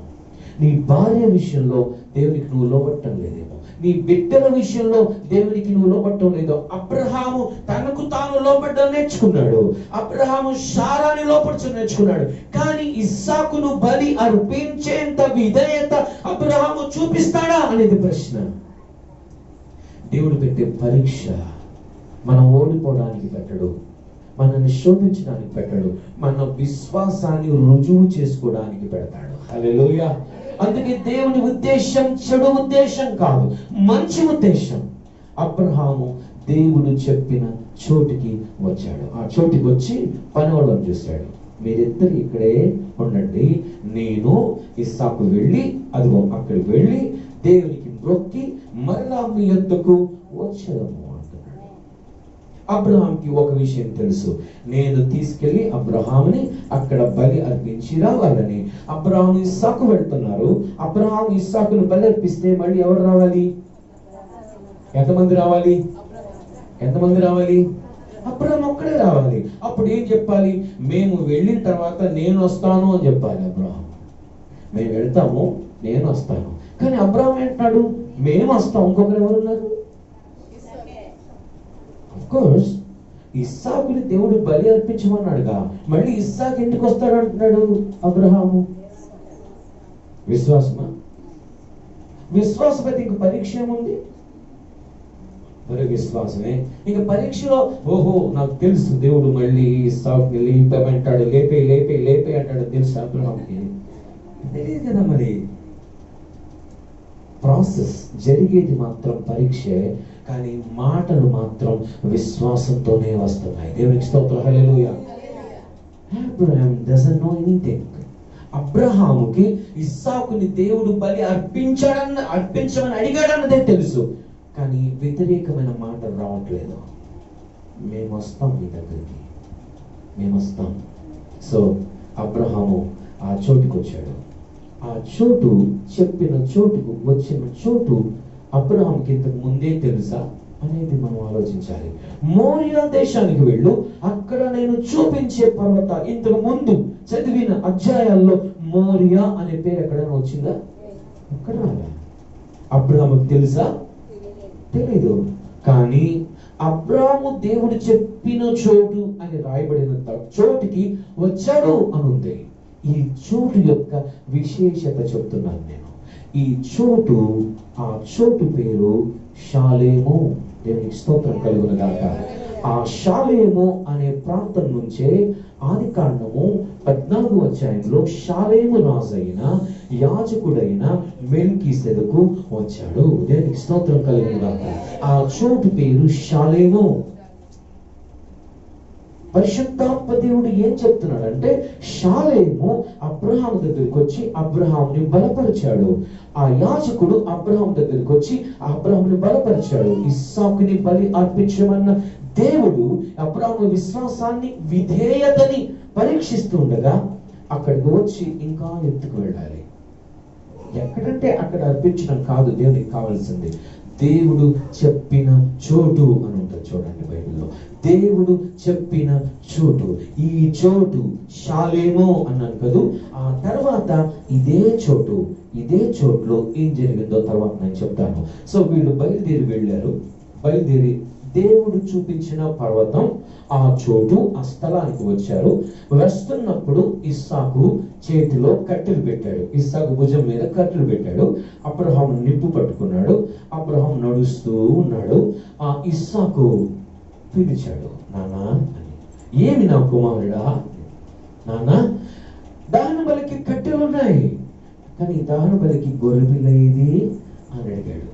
నీ భార్య విషయంలో దేవునికి నువ్వు లోబడటం లేదేమో, నీ బిడ్డల విషయంలో దేవునికి నువ్వు లోబడటం లేదో. అబ్రహాము తనకు తాను లోబడడం నేర్చుకున్నాడు, అబ్రహాము శారాని లోపడటం నేర్చుకున్నాడు, కానీ ఇస్సాకును బలి అర్పించేంత విధేయత అబ్రహాము చూపిస్తాడా అనేది ప్రశ్న. దేవుడు పెట్టే పరీక్ష మనం ఓడిపోవడానికి పెట్టడు, మనల్ని శోధించడానికి పెట్టడు, మన విశ్వాసాన్ని రుజువు చేసుకోవడానికి పెడతాడు. హల్లెలూయా. అందుకే దేవుని ఉద్దేశం చెడు ఉద్దేశం కాదు, మంచి ఉద్దేశం. అబ్రహాము దేవుడు చెప్పిన చోటికి వచ్చాడు. ఆ చోటికి వచ్చి పనివాళ్ళని చూశాడు, మీరిద్దరు ఇక్కడే ఉండండి, నేను ఇస్సాకు వెళ్ళి అదిగో అక్కడికి వెళ్ళి దేవునికి మొక్కి మరలా మీ యొద్దకు వచ్చేదము అంటున్నాడు. అబ్రహాంకి ఒక విషయం తెలుసు, నేను తీసుకెళ్లి అబ్రహాముని అక్కడ బలి అర్పించి రావాలని. అబ్రహాము ఇస్సాకు వెళ్తున్నారు. అబ్రహాము ఇస్సాకును బలి అర్పిస్తే మళ్ళీ ఎవరు రావాలి? ఎంతమంది రావాలి? ఎంతమంది రావాలి? అబ్రహాం ఒక్కడే రావాలి. అప్పుడు ఏం చెప్పాలి? మేము వెళ్ళిన తర్వాత నేను వస్తాను అని చెప్పాలి. అబ్రహాం మేము వెళ్తాము, నేను వస్తాను. కానీ అబ్రహాం ఏంటాడు? మేము వస్తాం, ఇంకొకరు ఎవరున్నారు? కోర్స్ ఇస్సాకుని దేవుడు బలి అర్పించమన్నాడుగా, మళ్ళీ ఇస్సాకు ఎందుకు వస్తాడు అంటున్నాడు అబ్రహాము? విశ్వాసమా? విశ్వాసపతి ఇంక పరీక్ష ఏముంది? మరి విశ్వాసమే. ఇంక పరీక్షలో ఓహో నాకు తెలుసు దేవుడు మళ్ళీ ఇస్సాకుని లేపమంటాడు, లేపే లేపే లేపే అంటాడు తెలుసు అబ్రహాంకి? తెలియదు కదా. మరి ప్రాసెస్ జరిగేది మాత్రం పరీక్షే, కానీ మాటలు మాత్రం విశ్వాసంతోనే వస్తున్నాయి. దేవునికి స్తోత్రం. Hallelujah. Abraham doesn't know anything. అబ్రహాముకి ఇస్సాకుని దేవుడు బలి అర్పించమని అడిగాడన్నదే తెలుసు, కానీ వ్యతిరేకమైన మాటలు రావట్లేదు. మేము వస్తాం మీ దగ్గరికి, మేము వస్తాం. సో అబ్రహాము ఆ చోటుకు వచ్చాడు. ఆ చోటు చెప్పిన చోటుకు వచ్చిన చోటు అబ్రహాంకి ఇంతకు ముందే తెలుసా అనేది మనం ఆలోచించాలి. మోరియా దేశానికి వెళ్ళు, అక్కడ నేను చూపించే పర్వత. ఇంతకు ముందు చదివిన అధ్యాయాల్లో మోరియా అనే పేరు ఎక్కడైనా వచ్చిందా? అక్కడ అబ్రహాముకి తెలుసా? తెలీదు. కానీ అబ్రహాము దేవుడు చెప్పిన చోటు అని రాయబడినంత చోటుకి వచ్చాడు అని ఉంది. ఈ చోటు యొక్క విశేషత చెప్తున్నాను నేను. ఈ చోటు, ఆ చోటు పేరు షాలేము. దేవునికి స్తోత్రం కలుగును గాక. ఆ షాలేము అనే ప్రాంతం నుంచే ఆదికాండము 14వ అధ్యాయంలో షాలేము రాజైన యాజకుడైన మెల్కీసెదెకు వచ్చాడు. దేవునికి స్తోత్రం కలుగును గాక. ఆ చోటు పేరు షాలేము. పరిశుద్ధాత్మ దేవుడు ఏం చెప్తున్నాడంటే, షాలేము అబ్రహాం దగ్గరికి వచ్చి అబ్రహాంని బలపరిచాడు. ఆ యాజకుడు అబ్రహాం దగ్గరికి వచ్చి అబ్రహాంని బలపరిచాడు. ఇస్సాకుని బలి అర్పించమన్న దేవుడు అబ్రహాము విశ్వాసాన్ని, విధేయతని పరీక్షిస్తుండగా అక్కడికి వచ్చి ఇంకా ఎత్తుకు వెళ్ళాలి. ఎక్కడంటే అక్కడ అర్పించడం కాదు దేవునికి కావాల్సింది. దేవుడు చెప్పిన చోటు అని ఉంటుంది చూడండి బైబిల్లో. దేవుడు చెప్పిన చోటు. ఈ చోటు షాలేము అన్నాను కదా. ఆ తర్వాత ఇదే చోటులో ఏం జరిగిందో తర్వాత నేను చెప్తాను. సో వీళ్ళు బయలుదేరి వెళ్ళారు. బయలుదేరి దేవుడు చూపించిన పర్వతం, ఆ చోటు, ఆ స్థలానికి వచ్చారు. వస్తున్నప్పుడు ఇస్సాకు చేతిలో కట్టెలు పెట్టాడు. ఇస్సాకు భుజం మీద కట్టెలు పెట్టాడు. అబ్రహాం నిప్పు పట్టుకున్నాడు. అబ్రహాం నడుస్తూ ఉన్నాడు. ఆ ఇస్సాకు పిలిచాడు, నానా అని. ఏమి నా కుమారుడా? నానా, దహన బలికి కట్టెలు ఉన్నాయి, కానీ దహన బలికి గొర్రెపిల్ల ఏది అని అడిగాడు.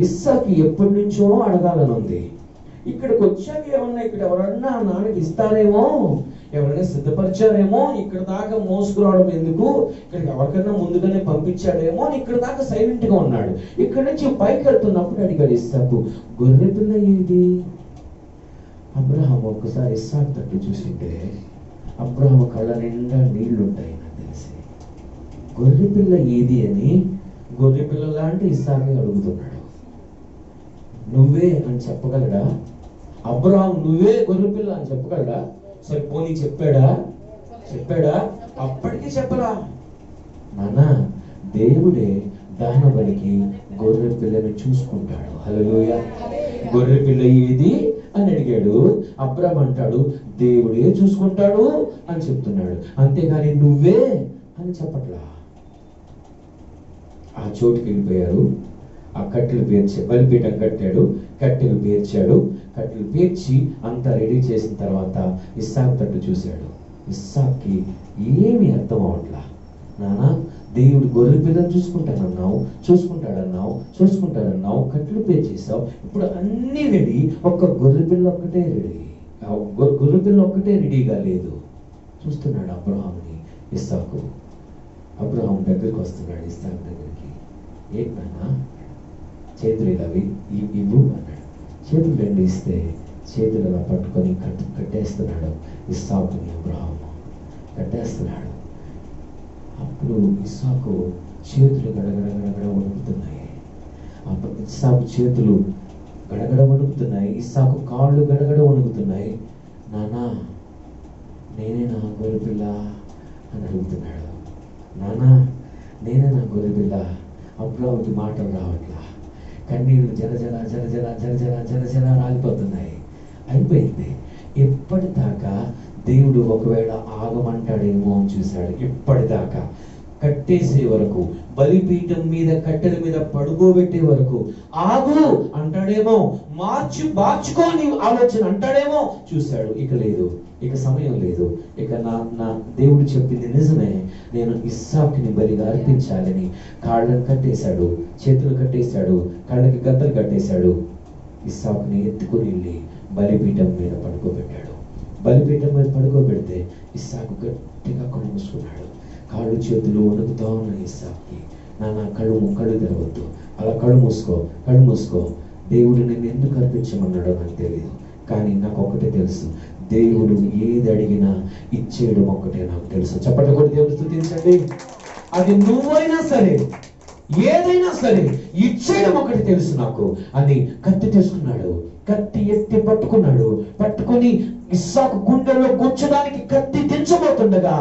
ఇస్సాకు ఎప్పటి నుంచో అడగాలని ఉంది. ఇక్కడికి వచ్చాక ఏమన్నా ఇక్కడ ఎవరన్నా నాన్నకి ఇస్తారేమో, ఎవరైనా సిద్ధపరిచారేమో, ఇక్కడ దాకా మోసుకురావడం ఎందుకు, ఇక్కడికి ఎవరికైనా ముందుగానే పంపించాడేమో అని ఇక్కడ దాకా సైలెంట్ గా ఉన్నాడు. ఇక్కడ నుంచి పైకి వెళ్తున్నప్పుడు అడిగాడు ఇస్సాకు, గొర్రె పిల్ల ఏది? అబ్రహాం ఒక్కసారి ఇస్సాకు తట్టు చూసింటే అబ్రహాం కళ్ళ నిండా నీళ్లుంటాయి. నాకు తెలిసి గొర్రె పిల్ల ఏది అని గొర్రె పిల్ల లాంటి ఇస్సాకే అడుగుతున్నాడు. నువ్వే అని చెప్పగలడా అబ్రహాం? నువ్వే గొర్రెపిల్ల అని చెప్పగలడా? సరే పోనీ చెప్పాడా? అప్పటికీ చెప్పరా? నాన్న, దేవుడే దహన బలికి గొర్రె పిల్లని చూసుకుంటాడు. హల్లెలూయా. గొర్రె పిల్ల ఏది అని అడిగాడు. అబ్రహాం అంటాడు, దేవుడే చూసుకుంటాడు అని చెప్తున్నాడు. అంతేగాని నువ్వే అని చెప్పట్లా. ఆ చోటుకి వెళ్ళిపోయారు. ఆ కట్టెలు పేర్చి బలిపీఠం కట్టాడు. కట్టెలు పేర్చాడు. కట్టెలు పేర్చి అంతా రెడీ చేసిన తర్వాత ఇస్సాకు తట్టు చూశాడు. ఇస్సాక్కి ఏమీ అర్థం అవట్లా. నానా, దేవుడు గొర్రె పిల్లని చూసుకుంటాడన్నావు, కట్టెలు పేర్చేసావు, ఇప్పుడు అన్నీ రెడీ, ఒక్క గొర్రె పిల్ల ఒక్కటే రెడీ. గొర్రె పిల్ల ఒక్కటే రెడీగా లేదు. చూస్తున్నాడు అబ్రహాంని ఇస్సాకు. అబ్రహాం దగ్గరికి వస్తున్నాడు ఇస్సాకు దగ్గరికి. ఏంటి నాన్న, చేతులు ఇలా ఇవ్వు అన్నాడు. చేతులు రెండు ఇస్తే చేతులు అలా పట్టుకొని కట్టేస్తున్నాడు ఇస్సాకుని. అబ్రహాం కట్టేస్తున్నాడు. అప్పుడు ఇస్సాకు చేతులు గడగడ వణుకుతున్నాయి. అప్పుడు ఇస్సాకు చేతులు గడగడ వణుకుతున్నాయి. ఇస్సాకు కాళ్ళు గడగడ వణుకుతున్నాయి. నానా, నేనే నా గొర్రెపిల్ల అని అడుగుతున్నాడు. నానా, నేనే నా గొర్రెపిల్ల. అబ్రహాంకి మాటలు రావట్లా. కన్నీళ్ళు జర రాలిపోతున్నాయి. అయిపోయింది. ఎప్పటిదాకా దేవుడు ఒకవేళ ఆగమంటాడేమో అని చూశాడు. ఇప్పటిదాకా కట్టేసే వరకు, బలిపీఠం మీద కట్టెల మీద పడుకోబెట్టే వరకు ఆగు అంటాడేమో, మార్చుకోని ఆలోచన అంటాడేమో చూశాడు. ఇక లేదు, ఇక సమయం లేదు. ఇక నా దేవుడు చెప్పింది నిజమే, నేను ఇస్సాకుని బలిగా అర్పించాలని కాళ్ళను కట్టేశాడు, చేతులు కట్టేశాడు, కళ్ళకి గంతలు కట్టేశాడు. ఇస్సాకుని ఎత్తుకుని వెళ్ళి బలిపీఠం మీద పడుకోబెట్టాడు. బలిపీఠం మీద పడుకోబెడితే ఇస్సాకు గట్టిగా కళ్ళు మూసుకున్నాడు. కాళ్ళు చేతులు వణుకుతా ఉన్నాయి ఇస్సాకుకి. నాన్న, కళ్ళు తెరవద్దు, అలా కళ్ళు మూసుకో. దేవుడు నిన్ను ఎందుకు అర్పించమన్నాడో నాకు తెలియదు, కానీ నాకు ఒక్కటే తెలుసు, దేవుడు ఏది అడిగినా ఇచ్చేయడం ఒక్కటే నాకు తెలుసు. చెప్పండి కూడా దేవుడు స్తుతించండి. అది నువ్వైనా సరే, ఏదైనా సరే ఇచ్చేయడం ఒకటి తెలుసు నాకు అని కత్తి తీసుకున్నాడు. కత్తి ఎత్తి పట్టుకుని ఇస్సాకు గుండెల్లో గుచ్చడానికి కత్తి దించబోతుండగా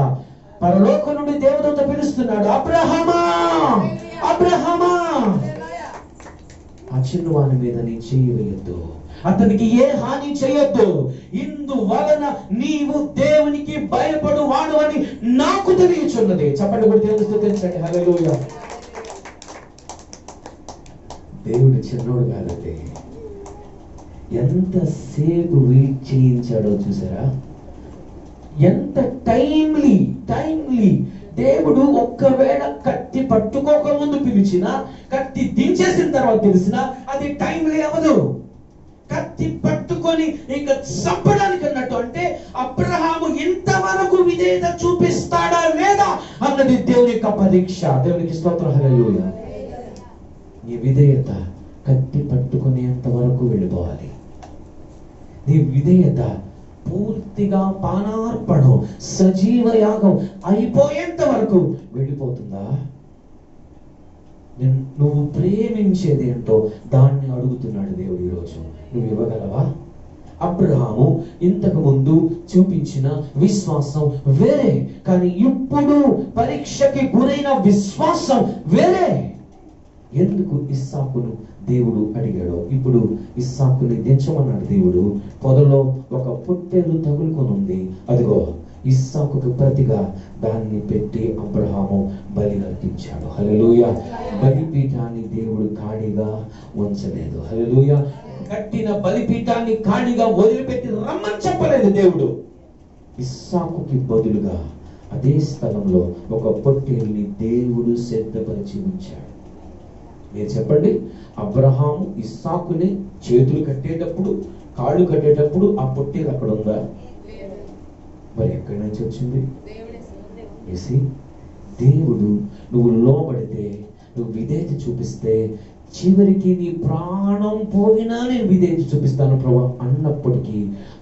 పరలోకం నుండి దేవదూత పిలుస్తున్నాడు, అబ్రహామా, ఆ చిన్నవాని మీద నీ చెయ్యి వేయొద్దు, అతనికి ఏ హాని చేయొద్దు, ఇందువలన నీవు దేవునికి భయపడు వాడు అని నాకు తెలియచున్నది. చెప్పండి కూడా దేవుని స్తుతించండి. హల్లెలూయా. దేవుడు చిన్నోడు కాదండి. ఎంతసేపు వెయిట్ చేయించాడో చూసారా? ఎంత టైమ్లీ దేవుడు ఒక్కవేళ కత్తి పట్టుకోక ముందు పిలిచినా, కత్తి దించేసిన తర్వాత తెలిసినా అది టైమ్లీ అవ్వదు. కత్తి పట్టుకొని ఇంకా చంపడానికి అన్నట్టు. అంటే అబ్రహాము ఇంతవరకు విధేయత చూపిస్తాడా లేదా అన్నది దేవుని యొక్క పరీక్ష. దేవునికి స్తోత్రం. హల్లెలూయా. నీ విధేయత కత్తి పట్టుకునేంత వరకు వెళ్ళిపోవాలి. నీ విధేయత పూర్తిగా పానార్పణం, సజీవ యాగం అయిపోయేంత వరకు వెళ్ళిపోతుందా? నువ్వు ప్రేమించేది ఏంటో దాన్ని అడుగుతున్నాడు దేవుడు ఈరోజు. నువ్వు ఇవ్వగలవా? అబ్రహాము ఇంతకు ముందు చూపించిన విశ్వాసం వేరే, కానీ ఇప్పుడు పరీక్షకి గురైన విశ్వాసం వేరే. ఎందుకు ఇస్సాకును దేవుడు అడిగాడో, ఇప్పుడు ఇస్సాకుని దించమన్నాడు దేవుడు. పొదలో ఒక పొట్టేలు తగులుకొని ఉంది, అదిగో ఇస్సాకుకు ప్రతిగా దాన్ని పెట్టి అబ్రహాము బలి అర్పించాడు. హల్లెలూయా. బలిపీఠాన్ని దేవుడు ఖాళీగా ఉంచలేదు. హల్లెలూయా. కట్టిన బలిపీఠాన్ని ఖాళీగా వదిలిపెట్టి రమ్మని చెప్పలేదు దేవుడు. ఇస్సాకుకి బదులుగా అదే స్థలంలో ఒక పొట్టేలుని దేవుడు సిద్ధపరిచి ఉంచాడు. మీరు చెప్పండి, అబ్రహాము ఇస్సాకుని చేతులు కట్టేటప్పుడు, కాళ్ళు కట్టేటప్పుడు ఆ పొట్టేలు అక్కడ ఉందా? మరి ఎక్కడి నుంచి వచ్చింది? దేవుడు నువ్వు లోబడితే, నువ్వు విధేయత చూపిస్తే, చివరికి నీ ప్రాణం పోయినా నేను విధేయత చూపిస్తాను ప్రభా అన్నప్పటికీ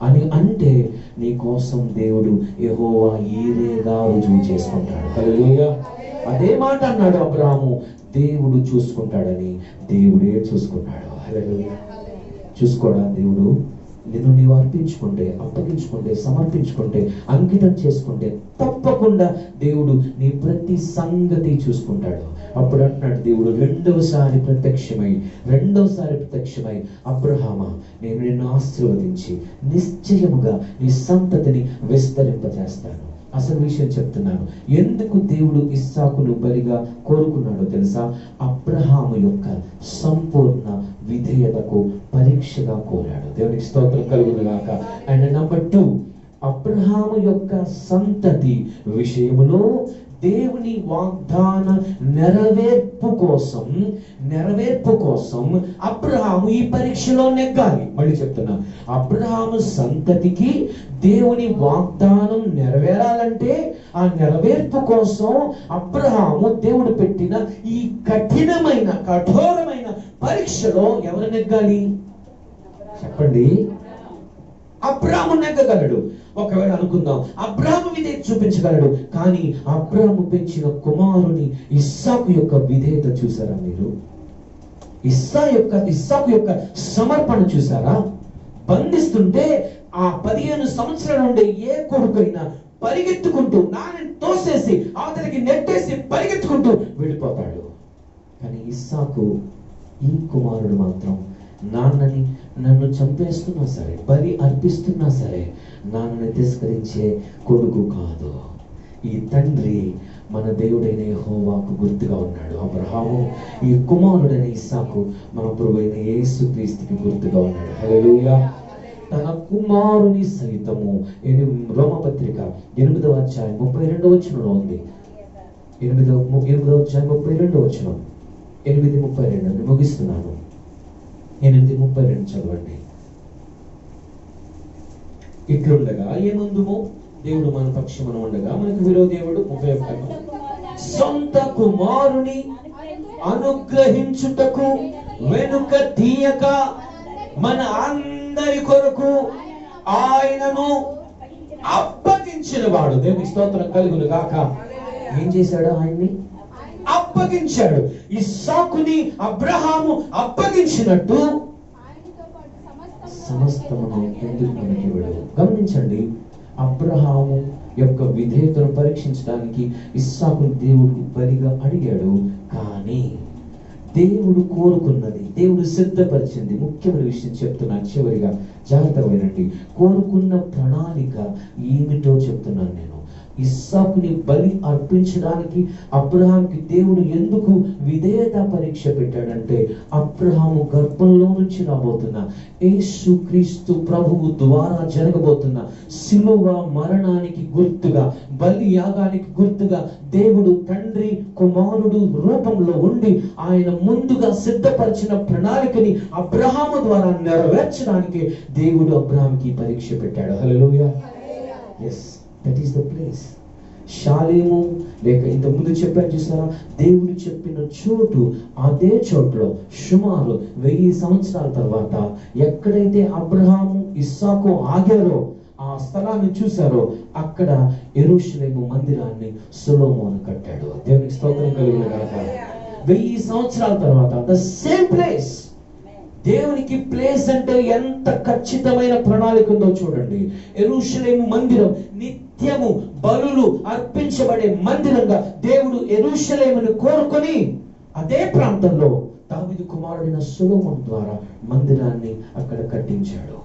అని అంటే నీ కోసం దేవుడు యెహోవా ఈరేగా రుజువు చేసుకుంటాడు. హల్లెలూయా. అదే మాట అన్నాడు అబ్రహాము, దేవుడు చూసుకుంటాడని. దేవుడే చూసుకున్నాడు. హల్లెలూయా. చూసుకోడా దేవుడు? నిన్ను నీవు అర్పించుకుంటే, అప్పగించుకుంటే, సమర్పించుకుంటే, అంకితం చేసుకుంటే తప్పకుండా దేవుడు నీ ప్రతి సంగతి చూసుకుంటాడు. అప్పుడు అంటున్నాడు దేవుడు రెండవసారి ప్రత్యక్షమై అబ్రహామా, నేను నిన్ను ఆశీర్వదించి నిశ్చయముగా నీ సంతతిని విస్తరింపజేస్తాను. అసలు విషయం చెప్తున్నాను. ఎందుకు దేవుడు ఇస్సాకును బలిగా కోరుకున్నాడో తెలుసా? అబ్రహాము యొక్క సంపూర్ణ విధేయతకు పరీక్షగా కోరాడు. దేవునికి స్తోత్రం కలుగును గాక. అండ్ నెంబర్ 2, అబ్రహాము యొక్క సంతతి విషయములో దేవుని వాగ్దాన నెరవేర్పు కోసం అబ్రహాము ఈ పరీక్షలో నెగ్గాలి. మళ్ళీ చెప్తున్నా, అబ్రహాము సంతతికి దేవుని వాగ్దానం నెరవేరాలంటే ఆ నెరవేర్పు కోసం అబ్రహాము దేవుడు పెట్టిన ఈ కఠోరమైన పరీక్షలో ఎవరు నెగ్గాలి? చెప్పండి. అబ్రహాము నెగ్గగలడు. ఒకవేళ అనుకుందాం అబ్రహాము విధేయత చూపించగలడు, కానీ అబ్రహాము పెంచిన కుమారుని ఇస్సాకు యొక్క విధేయత చూసారా మీరు? ఇస్సాకు యొక్క సమర్పణ చూసారా? బంధిస్తుంటే ఆ 15 సంవత్సరాల నుండి ఏ కొడుకైనా పరిగెత్తుకుంటూ నాన్నని తోసేసి అవతలికి నెట్టేసి పరిగెత్తుకుంటూ వెళ్ళిపోతాడు. కానీ ఇస్సాకు ఈ కుమారుడు మాత్రం నాన్నని నన్ను చంపేస్తున్నా సరే, బలి అర్పిస్తున్నా సరే నాన్నని తిరస్కరించే కొడుకు కాదు. ఈ తండ్రి మన దేవుడైన యెహోవాకు గుర్తుగా ఉన్నాడు. అబ్రహాము ఈ కుమారుడైన ఇస్సాకు మన ప్రభువైన యేసుక్రీస్తుకి గుర్తుగా ఉన్నాడు. హల్లెలూయా. తన కుమారుని సైతము రోమపత్రిక 8వ అధ్యాయం 32వ వచనంలో ఉంది. 8వ అధ్యాయం 32వ వచనం, 8:32 ముగిస్తున్నాను. 8:32 చదవండి. ఇట్లుండగా ఏమందుమో దేవుడు మన పక్షమున ఉండగా మనకు విరోధేవుడు 31 సొంత కుమారుని అనుగ్రహించుటకు వెనుక తీయక మన అందరి కొరకు ఆయనను అప్పగించిన వాడు. దేవుని స్తోత్రం కలుగును గాక. ఏం చేశాడు? ఆయన్ని అప్పగించాడు. ఇస్సాకుని అబ్రహాము అప్పగించినట్టు సమస్తమును ఎందుకు మనకి ఇవ్వడు? గమనించండి, అబ్రహాము యొక్క విధేయతను పరీక్షించడానికి ఇస్సాకును దేవుడికి బలిగా అడిగాడు. కానీ దేవుడు కోరుకున్నది, దేవుడు సిద్ధపరిచింది. ముఖ్యమైన విషయం చెప్తున్నాను, చివరిగా జాగ్రత్తగా వినండి. కోరుకున్న ప్రణాళిక ఏమిటో చెప్తున్నాను నేను. ఇస్సాకుని బలి అర్పించడానికి అబ్రహాంకి దేవుడు ఎందుకు విధేయత పరీక్ష పెట్టాడంటే, అబ్రహాము గర్భంలో నుంచి రాబోతున్న యేసుక్రీస్తు ప్రభువు ద్వారా జరగబోతున్న శిలువ మరణానికి గుర్తుగా, బలి యాగానికి గుర్తుగా దేవుడు తండ్రి కుమారుడు రూపంలో ఉండి ఆయన ముందుగా సిద్ధపరిచిన ప్రణాళికని అబ్రహాము ద్వారా నెరవేర్చడానికి దేవుడు అబ్రహాంకి పరీక్ష పెట్టాడు. హల్లెలూయా. yes, that is the place. Shalem లేక ఇంత ముందు చెప్పాను చూసారా, దేవుడు చెప్పిన చోటు, అదే చోటులో సుమారు 1000 సంవత్సరాల తర్వాత ఎక్కడైతే అబ్రహాము ఇస్సాకు ఆగారో, ఆ స్థలాన్ని చూసారో, అక్కడ యెరూషలేము మందిరాన్ని సొలొమోను కట్టాడు. దేవునికి స్తోత్రం కలుగును గాక. 1000 సంవత్సరాల తర్వాత ద సేమ్ ప్లేస్. దేవునికి ప్లేస్ అంటే ఎంత ఖచ్చితమైన ప్రణాళిక ఉందో చూడండి. యెరూషలేము మందిరం నిత్యము బలులు అర్పించబడే మందిరంగా దేవుడు యెరూషలేమును కోరుకొని అదే ప్రాంతంలో దావీదు కుమారుడైన సొలొమోను ద్వారా మందిరాన్ని అక్కడ కట్టించాడు.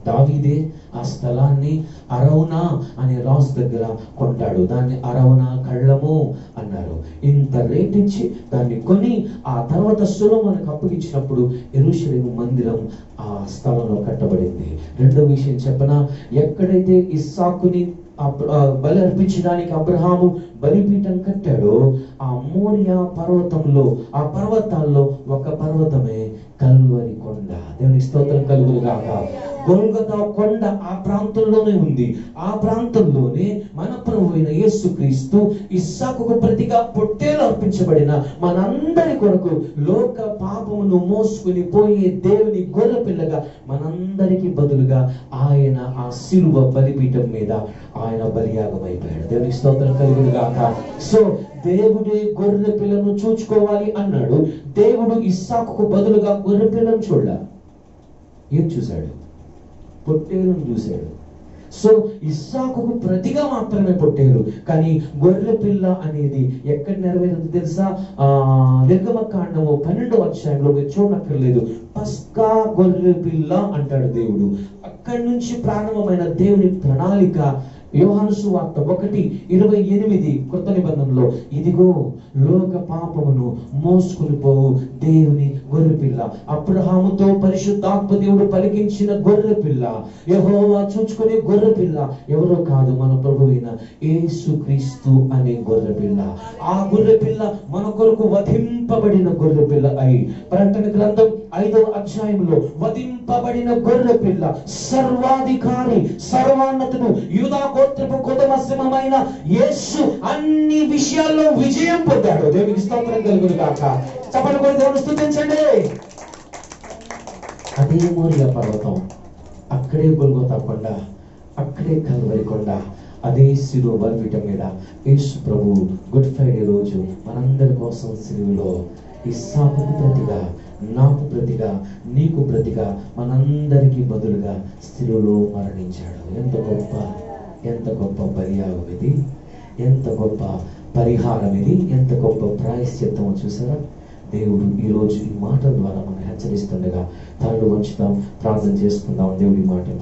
దావీదే ఆ స్థలాన్ని అరౌనా అనే రాజు దగ్గర కొంటాడు. దాన్ని అరౌనా కళ్ళము అన్నారు. ఇంత రేట్ ఇచ్చి దాన్ని కొని ఆ తర్వాత సొలొమోనుకు అప్పగించినప్పుడు యెరూషలేము మందిరం ఆ స్థలంలో కట్టబడింది. రెండో విషయం చెప్పనా, ఎక్కడైతే ఇస్సాకుని బలి అర్పించడానికి అబ్రహాము బలిపీఠం కట్టాడో ఆ మోరియా పర్వతంలో, ఆ పర్వతాల్లో ఒక పర్వతమే కల్వరి కొండ. దేవునికి స్తోత్రం కలుగును గాక. గొల్గొతా కొండ ఆ ప్రాంతంలోనే ఉంది. ఆ ప్రాంతంలోనే మన ప్రభువైన యేసుక్రీస్తు ఇస్సాకుకు ప్రతిగా పొట్టేలు అర్పించబడిన మనందరి కొరకు లోక పాపమును మోసుకుని పోయే దేవుని గొర్రె పిల్లగా మనందరికి బదులుగా ఆయన ఆ శిలువ బలిపీఠం మీద ఆయన బలియాగం అయిపోయాడు. దేవునికి స్తోత్రం కలుగును గాక. సో దేవుడే గొర్రె పిల్లను చూచుకోవాలి అన్నాడు. దేవుడు ఇస్సాకుకు బదులుగా గొర్రె పిల్లను చూడాలి. ఏం చూశాడు? పొట్టేలును చూశాడు. సో ఇస్సాకుకు ప్రతిగా మాత్రమే పొట్టేలు, కానీ గొర్రె పిల్ల అనేది ఎక్కడ నెరవేరుతుంది తెలుసా? నిర్గమకాండము 12వ అధ్యాయంలో మీరు చూడనక్కర్లేదు. పస్కా గొర్రె పిల్ల అంటాడు దేవుడు. అక్కడి నుంచి ప్రారంభమైన దేవుని ప్రణాళిక యోహాను సువార్త 1:28 కొత్త నిబంధనలో, ఇదిగో లోక పాపమును మోసుకుని పోవు దేవుని గొర్రె పిల్ల, అబ్రహాముతో పరిశుద్ధాత్మ దేవుడు పలికించిన గొర్రె పిల్ల, యెహోవా చూచుకునే గొర్రె పిల్ల ఎవరో కాదు, మన ప్రభువైన యేసుక్రీస్తు అనే గొర్రె పిల్ల. ఆ గొర్రె పిల్ల మన కొరకు వధింపబడిన గొర్రె పిల్ల అయి ప్రకటన గ్రంథం 5వ అధ్యాయంలో వధింపబడిన గొర్రె పిల్ల, సర్వాధికారి, సర్వాన్నతుడు, యూదా గోత్రపు కొదమ సింహమైన యేసు అన్ని విషయాల్లో విజయం పొందాడు. దేవునికి స్తోత్రం కలుగును గాక. చప్పట్లు కొట్టి దేవుని స్తుతించండి. అదే మోరియా పర్వతం, అక్కడే గొల్గొతా కొండ, అక్కడే కల్వరి కొండ, అదే శిలువ బలిపీఠం మీద యేసు ప్రభు గుడ్ ఫ్రైడే రోజు మనందరి కోసం శిలువలో ఇస్సాకుకు ప్రతిగా, నాకు ప్రతిగా, నీకు ప్రతిగా, మనందరికీ బదులుగా శిలువలో మరణించాడు. ఎంత గొప్ప బలియాగం ఇది, ఎంత గొప్ప పరిహారం ఇది, ఎంత గొప్ప ప్రాయశ్చిత్తమో చూసారా? దేవుడు ఈరోజు ఈ మాటల ద్వారా మనం హెచ్చరిస్తుండగా తలలు వంచుతాం, ప్రార్థన చేసుకుందాం. దేవుడి మాట